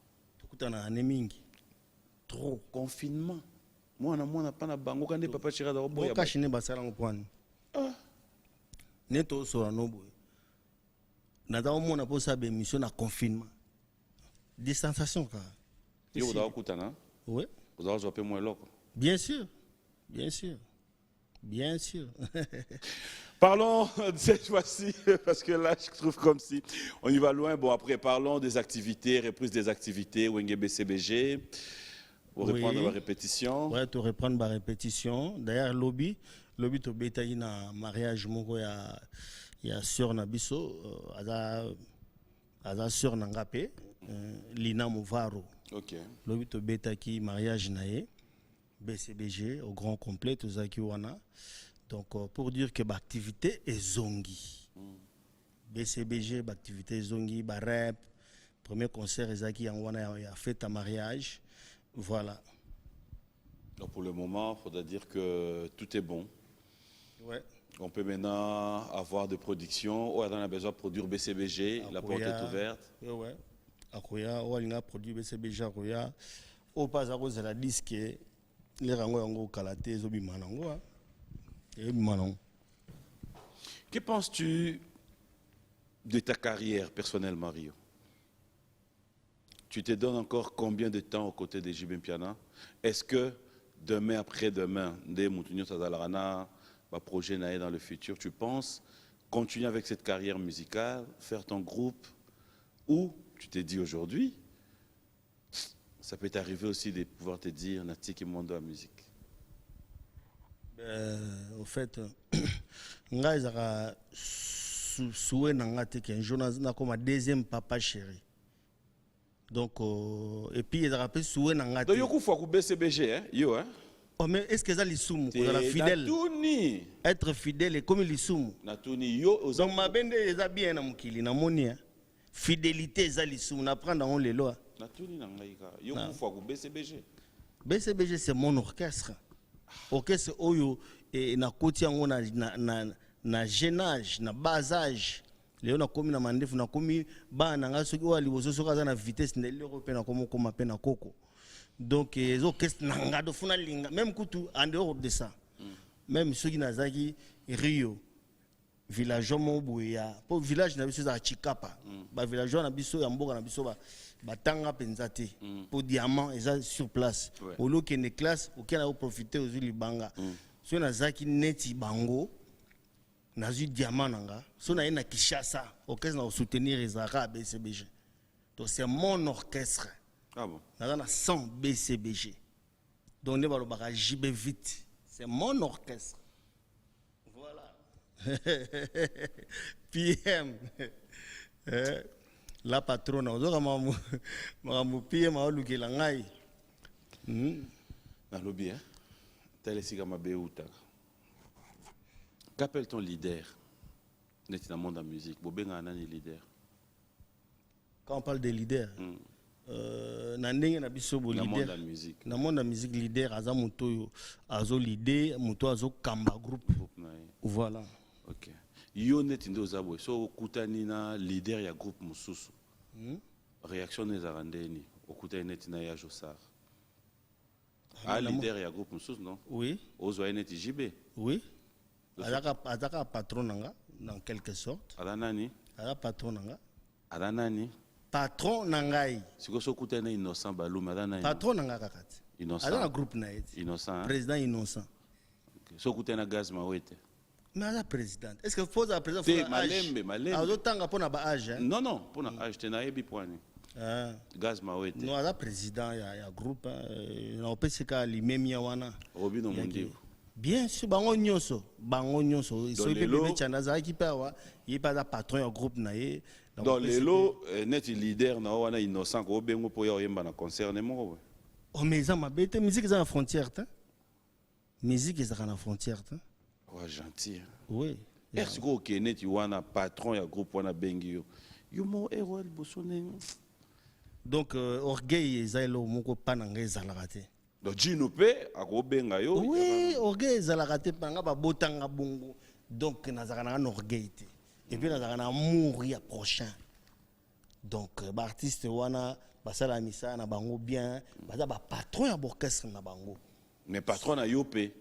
Écoute na anemingi. Trop confinement. Moi na pas na bango quand papa chéri da oboya. Boka chine basala ngopwana. Neto so na boy. Na da omona po sa be émission na confinement. Distanciation quoi. Yo da okutana? Ouais. Vous avez un moins loco. Bien sûr. Bien sûr. Bien sûr. Parlons de cette fois-ci, parce que là, je trouve comme si on y va loin. Bon, après, parlons des activités, reprise des activités, Wenge BCBG. Pour reprendre la répétition. Oui, tu reprendre la répétition. D'ailleurs, lobby to betayi na mariage moko ya sœur na biso, aza sœur na ngape, Lina Movaro. OK. Lobby to betaki mariage nae. BCBG au grand complet tout ça qui wana donc pour dire que l'activité est zongi BCBG l'activité zongi ba rap premier concert ezaki en wana a fait un mariage voilà. Donc pour le moment il faudra dire que tout est bon. Ouais. On peut maintenant avoir de production. On a besoin de produire BCBG, la porte est ouverte. Ouais. Akoya on a produit BCBG akoya au pas à cause de la disque les rango yango kalate zo bimanango et bimanango. Que penses-tu de ta carrière personnelle, Mario? Tu te donnes encore combien de temps aux côtés de JB Mpiana? Est-ce que demain après-demain, des Moutounio Tadalarana, va projet naé dans le futur, tu penses continuer avec cette carrière musicale, faire ton groupe, ou tu t'es dit aujourd'hui ça peut t'arriver aussi de pouvoir te dire Nati qui monde la musique. Au fait, nga ezaka souhait nanga te qu'un jour na comme deuxième papa chéri. Donc et puis ezaka pe souhait nanga te. Donc yo kufa ku BCBG hein, yo hein. Oh mais est-ce que ça l'isumu ko la fidèle? Natuni. Être fidèle et comme l'isumu. Natuni yo donc ma bende eza bien na mukili na moni hein. Fidélité eza l'isumu na prendre on les lois. Yo kufa ku BCBG. BCBG c'est mon orchestre. Orchestre oyo et na koti yango na jeune âge, na bas âge. Léo na komi na mandefu na komi ba na nga soki wali bozo soka za na vitesse ndeli européen na komo koma pe na koko. Donc les orchestres na nga do funa linga même kutu en dehors de ça. Même soki na zaki Rio villageois mobuya pour village na biso za Chikapa. Ba villageois na biso ya mboka na biso ba batanga penzate pour diamant eza sur place au lieu que ne classe auquel a profiter aux libanga so na zaki neti bango na zu diamant nanga so na ina Kishasa orchestre na soutenir ezaka BCBG donc c'est mon orchestre. Ah bon na 100 BCBG donc ne balobaka JB vite c'est mon orchestre voilà. PM la patronne ozoka mamu pie ma olukela ngai na lobby hein tel esika mabe utaka Qu'appelle ton leader dans le monde de la musique? Bobenga nani leader? Quand on parle de leader, na ndenge na biso bo Dans le monde de leader. la musique. Na monde de la musique leader aza moto yo azo leader moto azo kamba groupe. Voilà. Ok. Yo net ndo zabo so okutani na leader ya groupe mususu. Réaction des arandeni okutani net na ya Josar. Ah leader ya groupe mususu non? Oui. Ozo net JB. Oui. Azaka patron nanga dans quelque sorte. Ala nani? Azaka patron nanga. Ala nani? Patron nangai. Siko so okutani Innocent Baluma ala nani? Patron nanga kakati. Innocent. Azaka groupe na yeti. Innocent. Président Innocent. Okay. So okutani na Gaz Mawete. Mais la présidente, est-ce que faut la présidente Te malembe. Alors tanga pona ba âge hein? Non non, pour na âge te na yebi poani. Ah. Gaz Mawete. Non, la président ya groupe na opesika limemia wana. Robino Mundibu. Bien sûr, bango nyonso so les ipe lots- bebe chana za ekipa wa, yi pa da patron ya groupe na ye. Dans les lots, net leader na wana Innocent ko bengo po ya oyemba na concert ne mo. Oh mais ça m'a bête, musique est en frontière ta. Musique est en frontière ta. Ouais, gentil. Oui. Est-ce que ok net wana patron ya groupe wana bengi yo. Yo mo héros bosone. Donc orgueil ezalo moko pananga ezalaka te. Donc Gino pe ako benga yo. Oui, orgueil ezalaka te panga ba botanga bongo. Donc nazaka na orgueil te. Et puis nazaka na amour ya prochain. Donc ba artiste wana basala misa na bango bien, baza ba patron ya orchestre na bango. Mais patron na yo pe.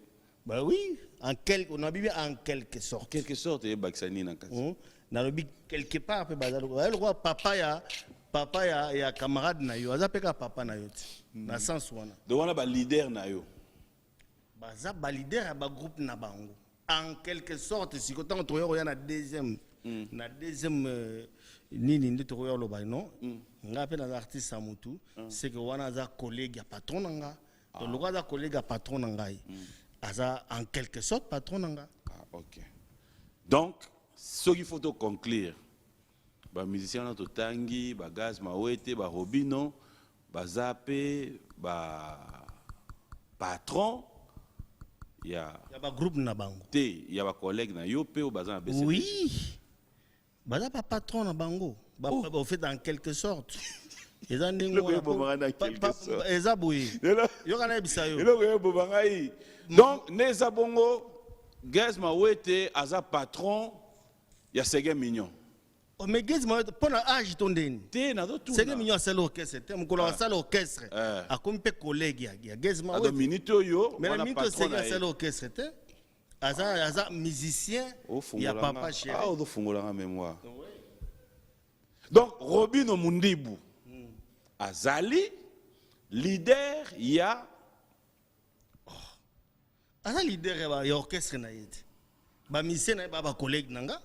Bah oui, on a bien en quelque sorte. Quelque sorte e baksani na kati. Na lobi quelque part pe bazalo. Elle roi papa ya camarade na yo, aza peka papa na yo. Na sens wana. Donc wana ba leader na yo. Baza ba leader ya ba groupe na bango. En quelque sorte, si quand on trouve na deuxième nini ndi to yo lo ba non. Nga pe na artiste Samutu, c'est que wana za collègue ya patron nanga. To lokwa za collègue ya patron nanga. Aza en quelque sorte patron nanga. Ah OK. Donc ce qu'il faut conclure. Ba musicien na to tangi, ba Gaz Mawete, ba Robino, ba Zape, ba patron ya ba groupe na bango. Te ya ba collègue na yo pe o baza na BCP. Oui. Baza pas patron na bango. Au fait en quelque sorte. Eza ndingo eza boye. Yo kana bisa yo. Donc neza bongo Gaz Mawete aza patron ya Sege Mignon. O me Gaz Mawete pona âge tondeni. Te na do tout. Sege Mignon c'est l'orchestre, te mukolo sa l'orchestre. A comme pe collègue ya Gaz Mawete. Ado minito yo, mais minito c'est l'orchestre te. Aza musicien ya papa chéri. Ah, do fungola nga mémoire. Donc Robino Mundibu azali leader ya aza leader ya orchestre na yete. Ba musicien na ba collègue nanga.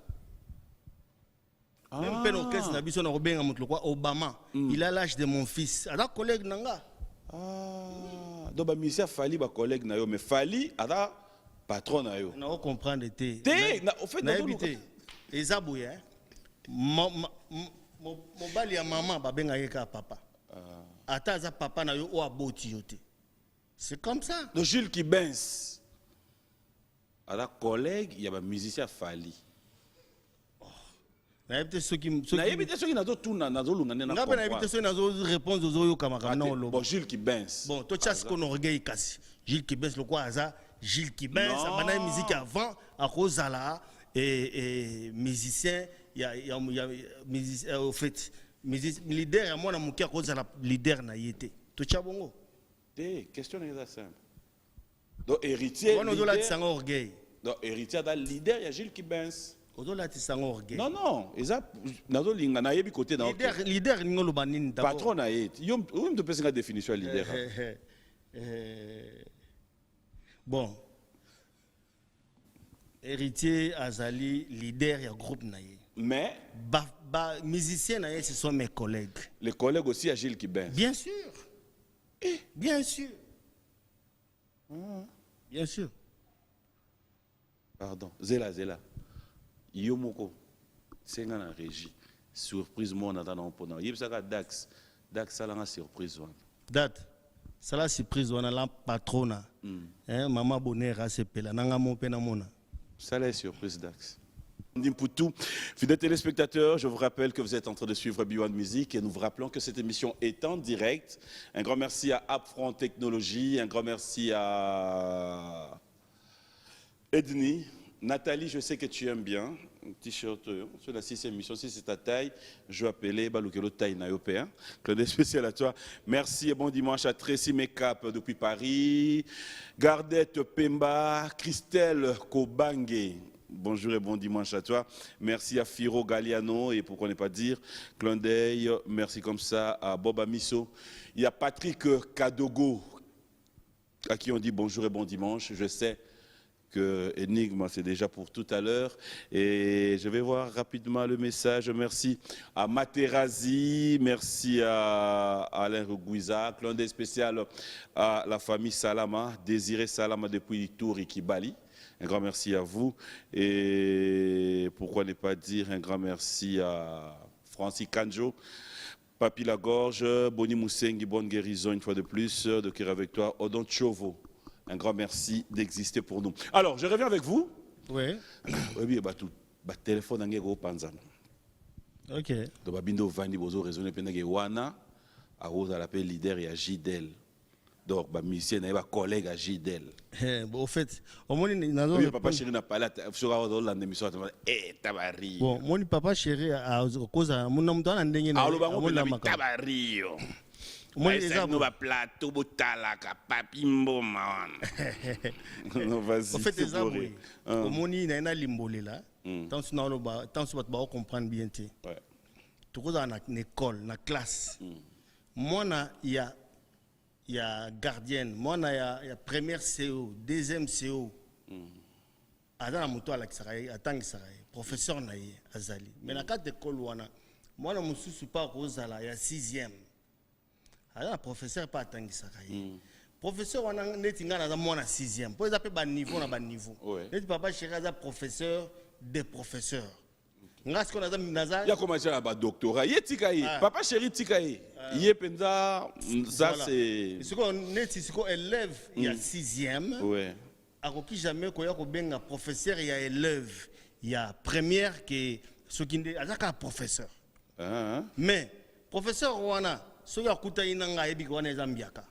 Même pe l'orchestre na biso na robenga mutu kwa Obama. Il a l'âge de mon fils. Aza collègue nanga. Ah, donc ba musicien Fali ba collègue na yo mais Fali ada patron na yo. Na o comprendre te. Te, au fait na habité. Ezabouye hein. Mobali ya maman ba benga yeka papa. Ata za papa na yo o aboti yo te. C'est comme ça. Donc Jules Kibens ada collègue ya ba musicien Fali. Na habité ceux qui na habité ceux qui na do tuna na zo lunga na comprendre. Na habité ceux na zo réponse zo yo kamaka na lo. Bon Jules Kibens. Bon, to chas qu'on orgueil kasi. Gilles Kibens le quoi ça? Gilles Kibens bana musique avant à Rosala et musicien il y a musicien au fait leader moi na mukia Rosala leader na yete. To chabongo. Te question est simple. Donc héritier. On doit la sang orgueil. Donc héritier da leader il y a Gilles Kibens. On doit la sang orgueil. Non, eza nazo linga na yebi côté na leader ngolo banini d'abord. Patron na yete. Yo me pesa nga définition leader. Bon. Héritier azali leader ya groupe na ye. Mais musiciens na ye ce sont mes collègues. Les collègues aussi à Gilles Kibens. Bien sûr. Bien sûr. Bien sûr. Pardon. Zela. Yomoko. C'est une régie. Surprise mon attendant pendant. Yebsaka Dax. Dax ça la surprise one. Date. Ça la surprise one la patrona. Maman bonheur a sepela nanga mon pena mona. Ça l'est, surprise d'Axe. Pour fidèles téléspectateurs, je vous rappelle que vous êtes en train de suivre B1 Music et nous vous rappelons que cette émission est en direct. Un grand merci à Upfront Technologies, un grand merci à Edni. Nathalie, je sais que tu aimes bien. Un t-shirt sur la 6e émission, si c'est ta taille, je vais appeler Balukelo Taille Nayope. Clin spécial à toi. Merci et bon dimanche à Tracy Makeup depuis Paris, Gardette Pemba, Christelle Kobange. Bonjour et bon dimanche à toi. Merci à Firo Galliano et pourquoi ne pas dire clin d'œil. Merci comme ça à Bob Amiso. Il y a Patrick Kadogo à qui on dit bonjour et bon dimanche. Je sais que Énigme, c'est déjà pour tout à l'heure. Et je vais voir rapidement le message. Merci à Materazzi, merci à Alain Rugouiza, clin d'œil spécial à la famille Salama, Désiré Salama depuis Tour et Kibali. Un grand merci à vous. Et pourquoi ne pas dire un grand merci à Francis Kanjo, Papi Lagorge, Boni Moussengi, bonne guérison une fois de plus, de cœur avec toi, Odon Chovo. Un grand merci d'exister pour nous. Alors, je reviens avec vous. Oui. Oui, tout. Téléphone ngé go panzana. Ok. Donc babindo vandi bozo raisonner pendant wana a oza l'appel leader et à Gidel. Donc ba musicien et ba collègue à Gidel. Bon, au fait, au moins oui, papa chéri n'a pas là sur la émission tabari. Bon, mon papa chéri a cause mon nom dans ndenge na. Alo bango na tabari. Moi les gens ba plateau botala ka papi mboma. Non vas-y. Au fait des aboués. Au moni na limbolela. Tant si na ba tant si ba comprendre bien té. Ouais. Tout cause na école, na classe. Moi na il y a gardienne, moi il y a première CO, deuxième CO. Ada na moto ala kisaray, atang kisaray, professeur na ye azali. Mais na cadre d'école wana, moi na mususu pa kozala ya 6e. Ada na professeur pa atang kisaray. Professeur wana neti ngana za moi na 6e. Po ezape ba niveau na ba niveau. Neti papa chéri za professeur des professeurs. Ngas ko naza ya commencé à ba doctorat yetikaye papa chéri tikaye yepenza ça c'est ce qu'on neti ce qu'on élève il y a 6e ouais akoki jamais ko ya ko benga professeur il y a élève il y a première que ce qui azaka professeur mais professeur wana so ya kuta inanga ebi ko wana zambiaka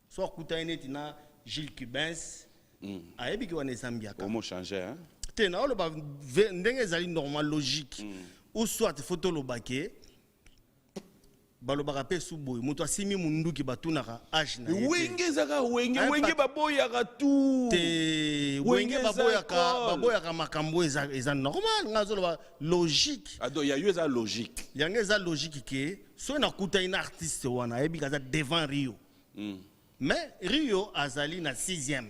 so kuta ineti na Gilles Cubens a ebi ko wana zambiaka comment changer hein na olo ba ndenge ezali normal logique ou soit photo lo baké balobaka pe suboy moto asimi munduki batunaka age na wenge zaka wenge baboyaka tout te wenge baboyaka makambo eza normal ngazolo ba logique ado ya yo eza logique yange eza logique ke so na kuta ina artiste wana ebi kaza devant Rio mais Rio azali na 6e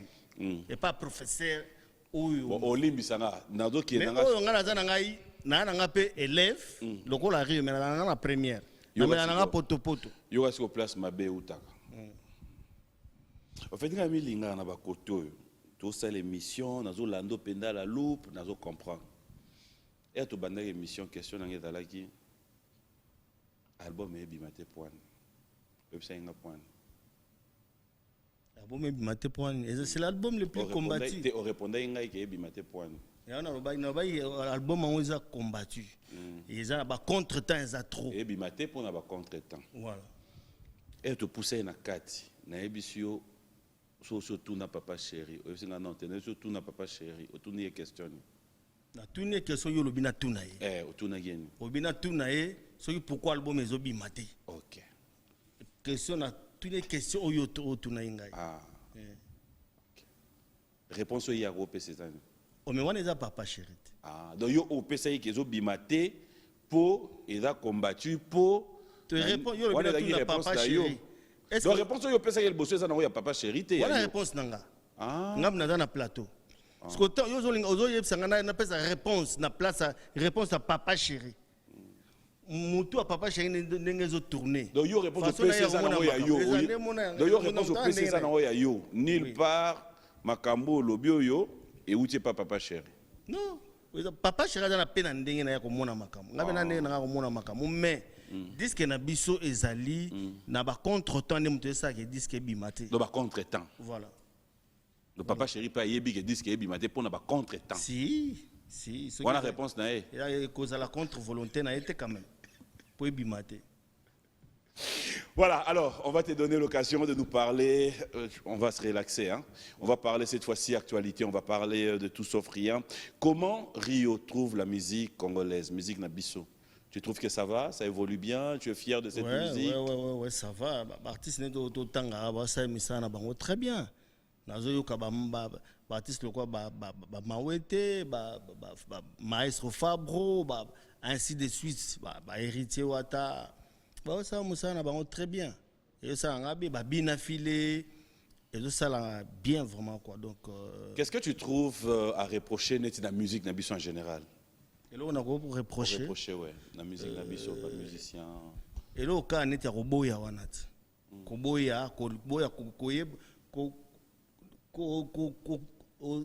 et pas professeur olimbisanga nazo ki nanga oyo ngana za ngai na nga pe élève lokola Rio mais na nga première na nga poto yo kasi ko place mabe utaka en fait nga milinga na ba koto to ça l'émission nazo lando penda la loupe nazo comprendre et to banda émission question nanga dalaki album e bimate point website nga point. C'est l'album le plus combattu. On répondait à Bimate Point. L'album a combattu. Ils ont contre-temps, ils ont trop. Et Bimate pour avoir contre-temps. Voilà. Et te pousser na kati. Na ebisio surtout na papa chéri. Non, surtout na papa chéri. Tout n'est question. Na tout n'est question yo lobina tunaye. Tout n'a gagné. Obina tunaye, so pourquoi album est Bimate. OK. Question na toutes les questions au yoto tunaingai. Réponse au yaro PC année. O me wana eza papa chéri. Donc yo au PC qui zo bimate pour il a combattu pour te répond yo le bina papa chéri. Donc réponse au PC il bosse ça na ya papa chéri te. Wana réponse nanga. Ngam na na plateau. Parce que yo zo linga ozo yebsanga na pesa réponse na place réponse à papa chéri. Mutu a papa chéri ndenge zo tourner. Donc yo réponse au PC ça na ya yo. Donc yo réponse au PC ça na ya yo. Nulle part makambo lobio yo et où tu pas papa chéri. Non, papa chéri na pena ndenge na ya ko mona makambo. Ngabe na ndenge na ko mona makambo mais disque na biso ezali na ba contre-temps ne mutu ça que disque bimate. Donc ba contre-temps. Voilà. Le papa chéri pas yebi que disque yebi maté pour na ba contre-temps. Si. Voilà la réponse na e. Il y a cause à la contre-volonté na été quand même. Pour bimater. Voilà, alors on va te donner l'occasion de nous parler, on va se relaxer, hein. On va parler cette fois-ci actualité, on va parler de tout sauf rien. Comment Rio trouve la musique congolaise, musique Nabiso? Tu trouves que ça va, ça évolue bien, tu es fier de cette musique? Ouais, ça va. L'artiste n'est pas ça très bien. L'artiste le quoi Mawete, Maestro Fabro, ainsi de suite, Héritier Wata. Ça va très bien. Et ça a bien affilé. Et ça a bien vraiment quoi. Donc. Qu'est-ce que tu trouves à reprocher de la musique Nabiso en général? Et là on a quoi pour reprocher? Reprocher ouais, la musique Nabiso, pas de musicien. Et là au cas on était roboya wanat. Koboya,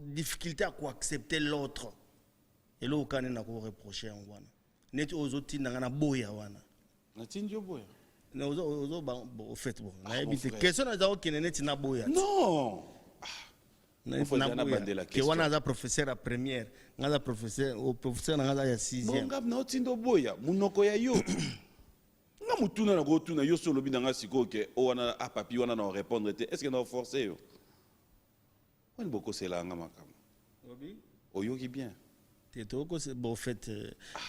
difficulté à accepter l'autre. Et là au cas on a quoi reprocher en wana. Net aux autres na boya wana. Natindio boya. Non, au fait bon. Question na zao kinene tina boya. Non. Que wana za professeur à première, ngaza professeur au professeur ngaza ya 6e. Bon ngab na otindo boya, munoko ya yo. Nga mutuna na go tuna yo solo bidanga siko ke o wana a papi wana na répondre te. Est-ce que na forcer yo? On boko sela nga makama. Obi? Oyoki bien. Te toko c'est bon fait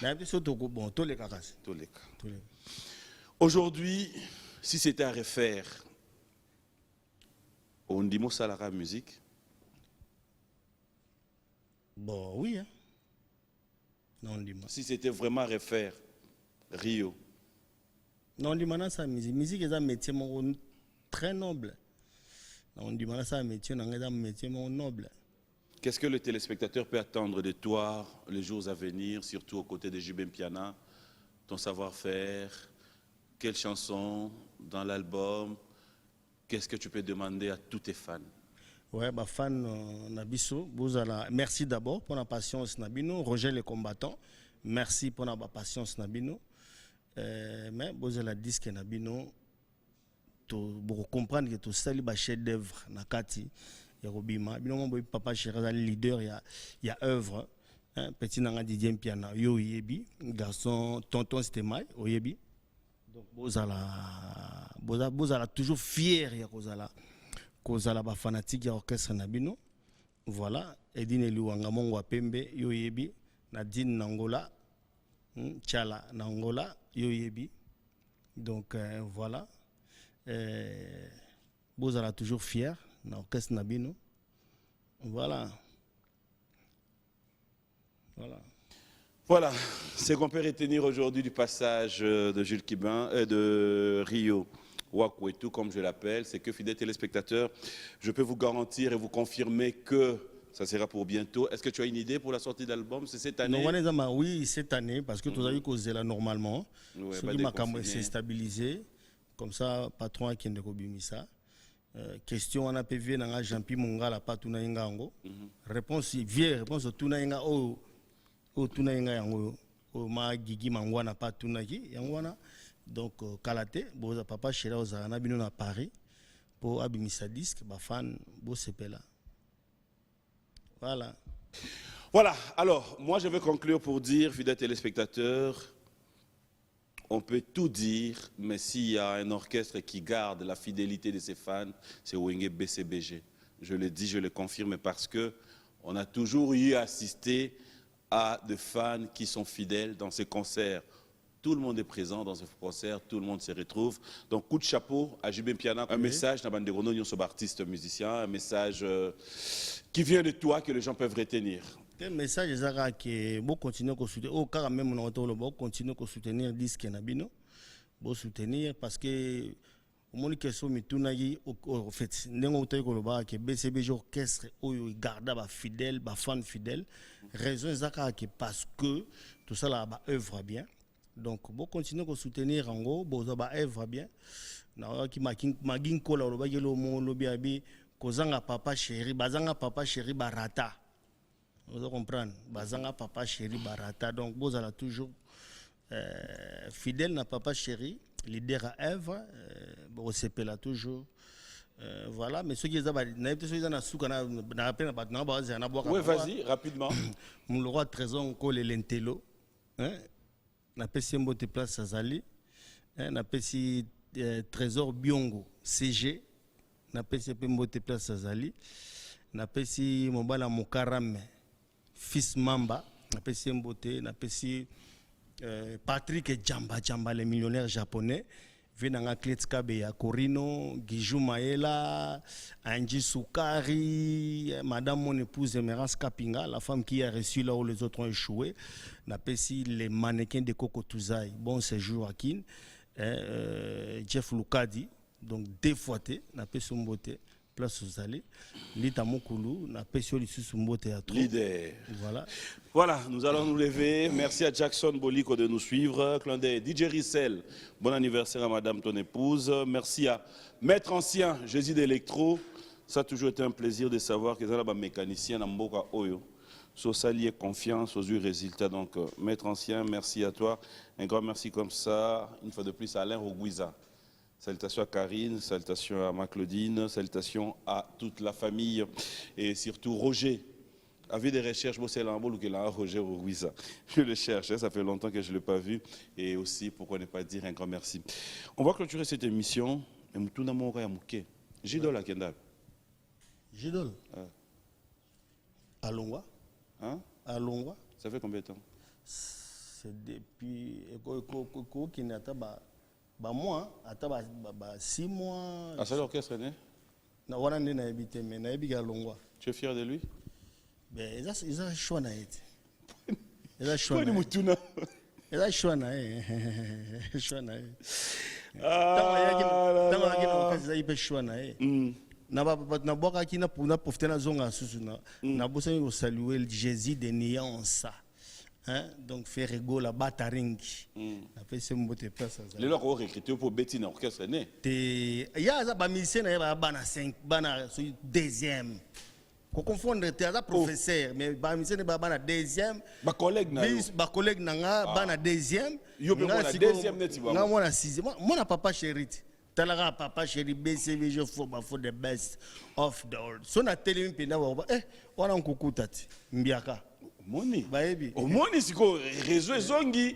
na biso toko bon tous les cas. Tous les cas. Aujourd'hui, si c'était à refaire, on dit Salara musique. Bon, oui. Hein. Non, dis-moi. Si c'était vraiment à refaire, Rio. Non, dis-moi, ça, musique est un métier très noble. Non, dis-moi, ça, un métier noble. Qu'est-ce que le téléspectateur peut attendre de toi les jours à venir, surtout aux côtés de Jubem Piana, ton savoir-faire, quelles chansons dans l'album, qu'est-ce que tu peux demander à tous tes fans? Ouais, bah fan Nabiso, merci d'abord pour la patience Nabino, Roger les combattants, merci pour la patience Nabino. Mais vous avez la disque Nabino, pour comprendre que tout ça c'est chef d'œuvre Nakati et Robima. Bino mon papa chéri leader il y a œuvre, hein, petit nanga Didier Piana, yo yebi, garçon tonton Stemai, oyebi. Donc vous avez toujours fier ya kozala. Kozala ba fanatique ya orchestre Nabino. Voilà, Edine Luanga Mongo Pembe yoyebi, Nadine Nangola, Tchala Nangola yoyebi. Donc voilà. Bozala toujours fier na orchestre Nabino. Voilà. Voilà, ce qu'on peut retenir aujourd'hui du passage de Jules Kibin et de Rio Wakwetu, comme je l'appelle, c'est que, fidèles téléspectateurs, je peux vous garantir et vous confirmer que ça sera pour bientôt. Est-ce que tu as une idée pour la sortie d'album? C'est cette année? Non, oui, cette année, parce que tu as vu que là normalement. Ouais, ce qui m'a s'est stabilisé, comme ça, patron a qui ne ça. Question on a PV dans Jean-Pierre Mongala pas tout n'ingango. Réponse vieille réponse tout n'inga oh tout n'inga yango oh ma gigi mangwana pas tout n'agi yangwana. Donc Kalate, boza papa chéri ozana bino na Paris pour abimisa disque ba fan bo sepela. Voilà. Voilà. Alors, moi je vais conclure pour dire, fidèles téléspectateurs, on peut tout dire, mais s'il y a un orchestre qui garde la fidélité de ses fans, c'est Wenge BCBG. Je le dis, je le confirme parce que on a toujours eu à assister à des fans qui sont fidèles dans ces concerts. Tout le monde est présent dans ce concert, tout le monde se retrouve. Donc, coup de chapeau à Jubem Piana. Un message, artiste, musicien, un message qui vient de toi, que les gens peuvent retenir. Le message est que vous continuez à soutenir, au cas même on continue à soutenir disque Nabino, vous soutenir parce que au moins que so mitunagi au fait nengo tayi ko ba que BCBG orchestre oyo garda ba fidèle, ba fan fidèle, raison ezaka que parce que tout ça là ba œuvre bien. Donc vous continuez à soutenir en gros, vous ba œuvre bien. Na ki magin ko la ba yelo mo lobi abi kozanga papa chéri, bazanga papa chéri barata. Vous comprenez? Bazanga papa chéri barata. Donc vous allez toujours fidèle na papa chéri, leader à œuvre, bon c'est là toujours Voilà, mais ceux qui ont Oui, vas-y, rapidement. Mon roi trésor encore les lentello. Na pesi mbote place Azali. Na pesi trésor Biongo CG. Na pesi mbote place Azali. Na pesi mobala Mokarame fils Mamba. Na pesi mbote. Na pesi Patrick Djamba, les millionnaires japonais. Venanga Kletskabe ya Corino, Gijou Maela, Angie Soukari, Madame mon épouse Emerance Kapinga, la femme qui a reçu là où les autres ont échoué. N'a pas si les mannequins de Coco Touzaï, bon séjour à Kin, Jeff Lukadi, donc deux fois, n'a pas son beauté, place aux allées. Lita Mokoulou, n'a pas sur l'issue son beauté à trop. Leader. Voilà. Voilà, nous allons nous lever. Merci à Jackson Boliko de nous suivre. Clin d'œil. DJ Rissel, bon anniversaire à madame ton épouse. Merci à Maître Ancien, Jésus d'Electro. Ça a toujours été un plaisir de savoir que c'est un mécanicien dans Mboka Oyo. So ça lié confiance aux yeux résultats. Donc, Maître Ancien, merci à toi. Un grand merci comme ça. Une fois de plus à Alain Rogouiza. Salutations à Karine, salutations à Ma-Claudine, salutations à toute la famille et surtout Roger. Avec des recherches, c'est Roger Rogouiza. Je le cherche, ça fait longtemps que je ne l'ai pas vu. Et aussi, pourquoi ne pas dire un grand merci. On va clôturer cette émission. Jidol à Kendal. Jidol à Longwa. Hein? À Longwa. Ça fait combien de temps? C'est depuis. Qui n'a pas. Moi, à 6 mois. À ça, l'orchestre est né? Non, on a habité, mais on a habité à Longwa. Tu es fier de lui? Ben, ils ont choix na été. Ils ont choix. Ils ont choix na été. Choix na été. Tant que ils ont choix na été. Na boka qui na profiter na zonga susu na bossa yo saluer Jésus de Niansa. Hein, donc faire rigolo la bataringi. Après c'est mbote place ça. Les locaux recrutés pour Bettina orchestre né. Te ya za ba musicien na ba bana 5 bana deuxième. Ko confondre te za professeur mais ba musicien na ba na deuxième. Ba collègue na yo. Ba collègue na nga bana deuxième. Yo pe na deuxième net ba. Na moi na sixième. Moi na papa chéri. Talaga papa chéri BCVG for the best of the world. So na télé mpenda ba wana nkukuta ti mbiaka. Moni. Baebi. Au moni siko réseau zongi.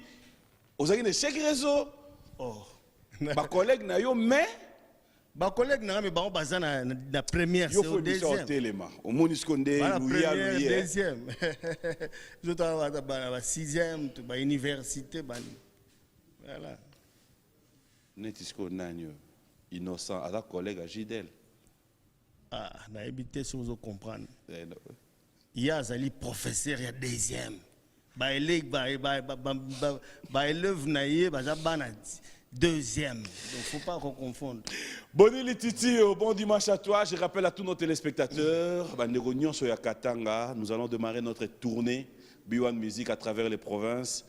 Ozaki ne chaque réseau. Oh. Ba collègue na yo mais ba collègue na me ba bazana na première c'est au deuxième. Au moni siko ndé Louis deuxième. Je dois ba sixième ba université ba. Voilà. Netisco nanyo innocent à la collègue à Gidel. Ah, na habité si vous comprendre. Il y a un professeur, il y a deuxième. Bah élève naïe, bah deuxième. Donc faut pas qu'on confonde. Bonne Titi, bon dimanche à toi. Je rappelle à tous nos téléspectateurs, Banderognon Soya Katanga, nous allons démarrer notre tournée B1 Music à travers les provinces.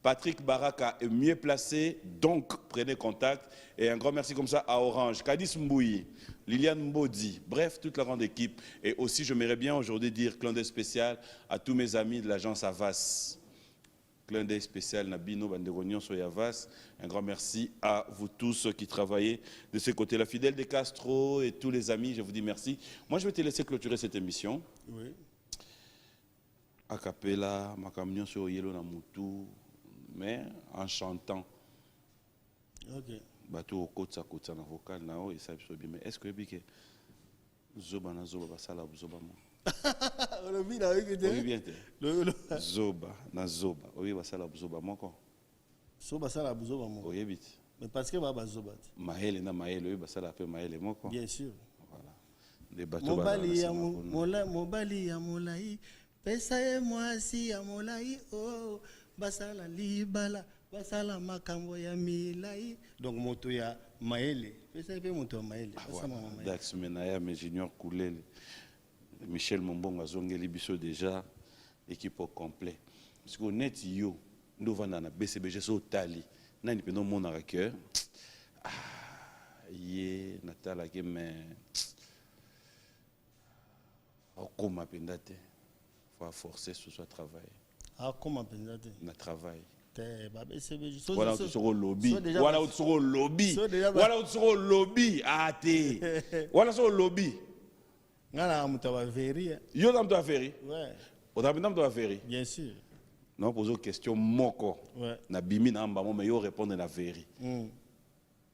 Patrick Baraka est mieux placé, donc prenez contact. Et un grand merci comme ça à Orange, Kadis Mbouyi, Liliane Mbodi, bref, toute la grande équipe. Et aussi, j'aimerais bien aujourd'hui dire clin d'œil spécial à tous mes amis de l'agence Avas. Clin d'œil spécial Nabino Banderognon Soyavas. Un grand merci à vous tous qui travaillez de ce côté. La fidèle de Castro et tous les amis, je vous dis merci. Moi, je vais te laisser clôturer cette émission. Oui. A cappella, ma camion sur Yelo Namutu. Mais en chantant. Ok. Bateau au côté na vocal na o et ça bien. Mais est-ce que bike zoba na zoba basala zoba mo? On vit là avec oui bien. Zoba na zoba. Oui basala zoba moko. So basala zoba moko. Oui bit. Mais parce que ba zoba. Mahele na mahele oui basala pe mahele moko. Bien sûr. Voilà. Des bateaux Mobali ya molai. Pesa e mwasi ya molai oh. Basala libala, basala makambo ya milai. Donc moto ya maele. Pesa pe moto ya maele. Dax Menaya, mais junior Koulel, Michel Mombongo azongeli biso déjà équipe au complet. Parce que net yo, nous vanda na BCBG so tali. Nani pe no mona cœur. Ah, yé natala ke mais okoma pendate. Faut forcer sur son travail. Ah, comment penser? Na travail. Voilà, tu seras au lobby. Voilà, tu seras au lobby. Voilà, tu seras au lobby. Ah, t'es. Voilà, tu seras au lobby. Yo, tu as fait. Ouais. Tu as fait. Bien sûr. Non, pose une question moko. Ouais. Na bimi na mbamo mais yo répondre la vérité.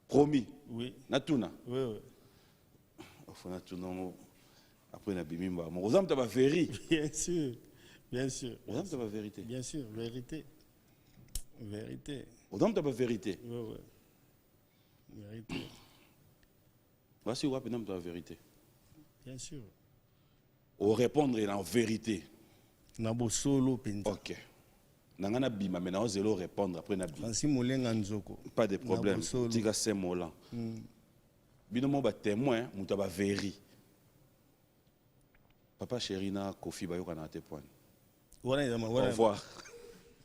Promis. Oui. Na tuna. Oui, oui. Faut na tuna après na bimi mbamo. Ozam ta ba vérité. Bien sûr. Bien sûr. Ozam ta ba vérité. Bien sûr, vérité. Vérité. Ozam ta ba vérité. Oui, oui. Vérité. Voici où appeler ta vérité. Bien sûr. Ou répondre en vérité. Nabo solo penza. OK. Nangana bima mais na zéro répondre après na bima. Francis Molenga Nzoko. Pas de problème. Tika c'est mola. Bino mo ba témoin, muta ba vérité. Papa chéri na Kofi bayoka na te point. Voilà, Au revoir.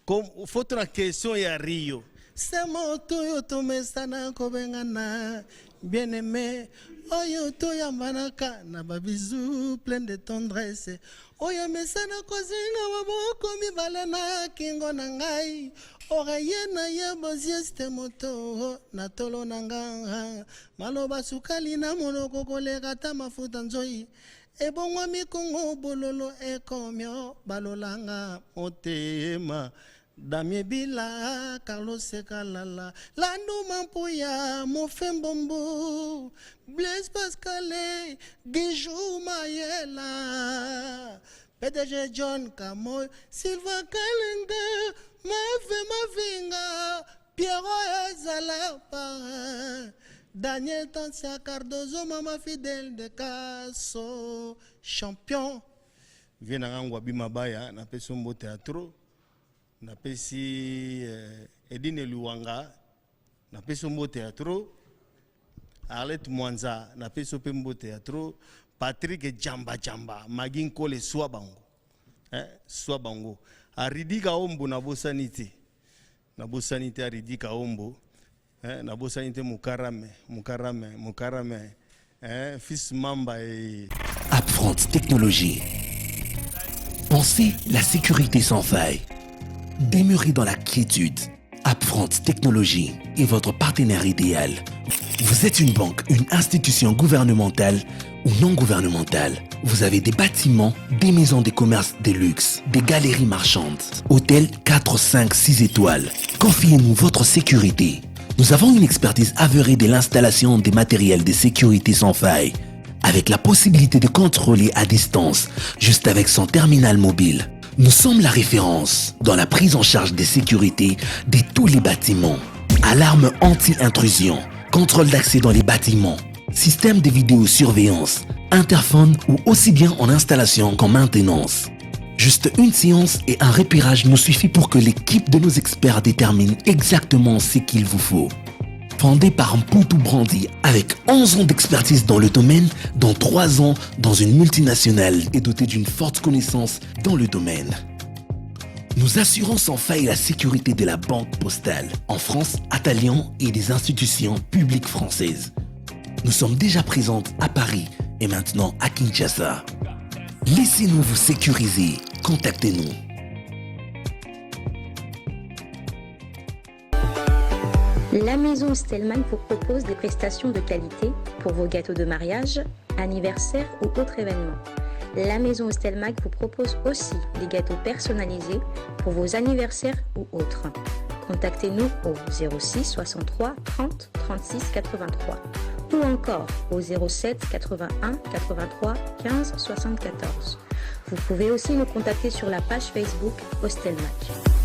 Comme faut la question ya Rio. C'est mon toyo to mesana ko bengana bien aimé. Oyo to ya manaka na ba bisous plein de tendresse. Oyo mesana ko zinga maboko mibale na kingo na ngai. Oreille na ye bozieste moto na tolo na nganga. Maloba sukali na monoko koleka ta mafuta nzoi. Ebongwa mikongo bololo ekomyo balolanga motema. Damie bila Carlos Kalala Lando Mampoya Mofembombo Blaise Pascale Guijou Mayela PDG John Kamoy Silva Kalenga Mavinga Piero Ezalapa Daniel Tansia Cardozo Mama Fidèle de Casso Champion Vienangwa Bimabaya na Pesombo Teatro na pesi Edine Luwanga na peso mbo teatro Arlette Mwanza na peso pembo teatro Patrick Jamba Magin Kole Swabango Swabango aridika ombo na bosanité aridika ombo na bosanité mukarame fils Mamba et Upfront Technologie. Pensez la sécurité sans faille. Demeurez dans la quiétude. Upfront Technologie est votre partenaire idéal. Vous êtes une banque, une institution gouvernementale ou non gouvernementale. Vous avez des bâtiments, des maisons de commerce de luxe, des galeries marchandes, hôtels 4, 5, 6 étoiles. Confiez-nous votre sécurité. Nous avons une expertise avérée de l'installation des matériels de sécurité sans faille, avec la possibilité de contrôler à distance, juste avec son terminal mobile. Nous sommes la référence dans la prise en charge des sécurités de tous les bâtiments. Alarme anti-intrusion, contrôle d'accès dans les bâtiments, système de vidéosurveillance, interphone ou aussi bien en installation qu'en maintenance. Juste une séance et un repérage nous suffit pour que l'équipe de nos experts détermine exactement ce qu'il vous faut. Fondé par Mputu Brandi avec 11 ans d'expertise dans le domaine, dont 3 ans dans une multinationale et doté d'une forte connaissance dans le domaine. Nous assurons sans faille la sécurité de la banque postale en France, à Talion et des institutions publiques françaises. Nous sommes déjà présents à Paris et maintenant à Kinshasa. Laissez-nous vous sécuriser. Contactez-nous. La maison Stelman vous propose des prestations de qualité pour vos gâteaux de mariage, anniversaire ou autres événements. La maison Stelman vous propose aussi des gâteaux personnalisés pour vos anniversaires ou autres. Contactez-nous au 06 63 30 36 83 ou encore au 07 81 83 15 74. Vous pouvez aussi nous contacter sur la page Facebook Hostelmac.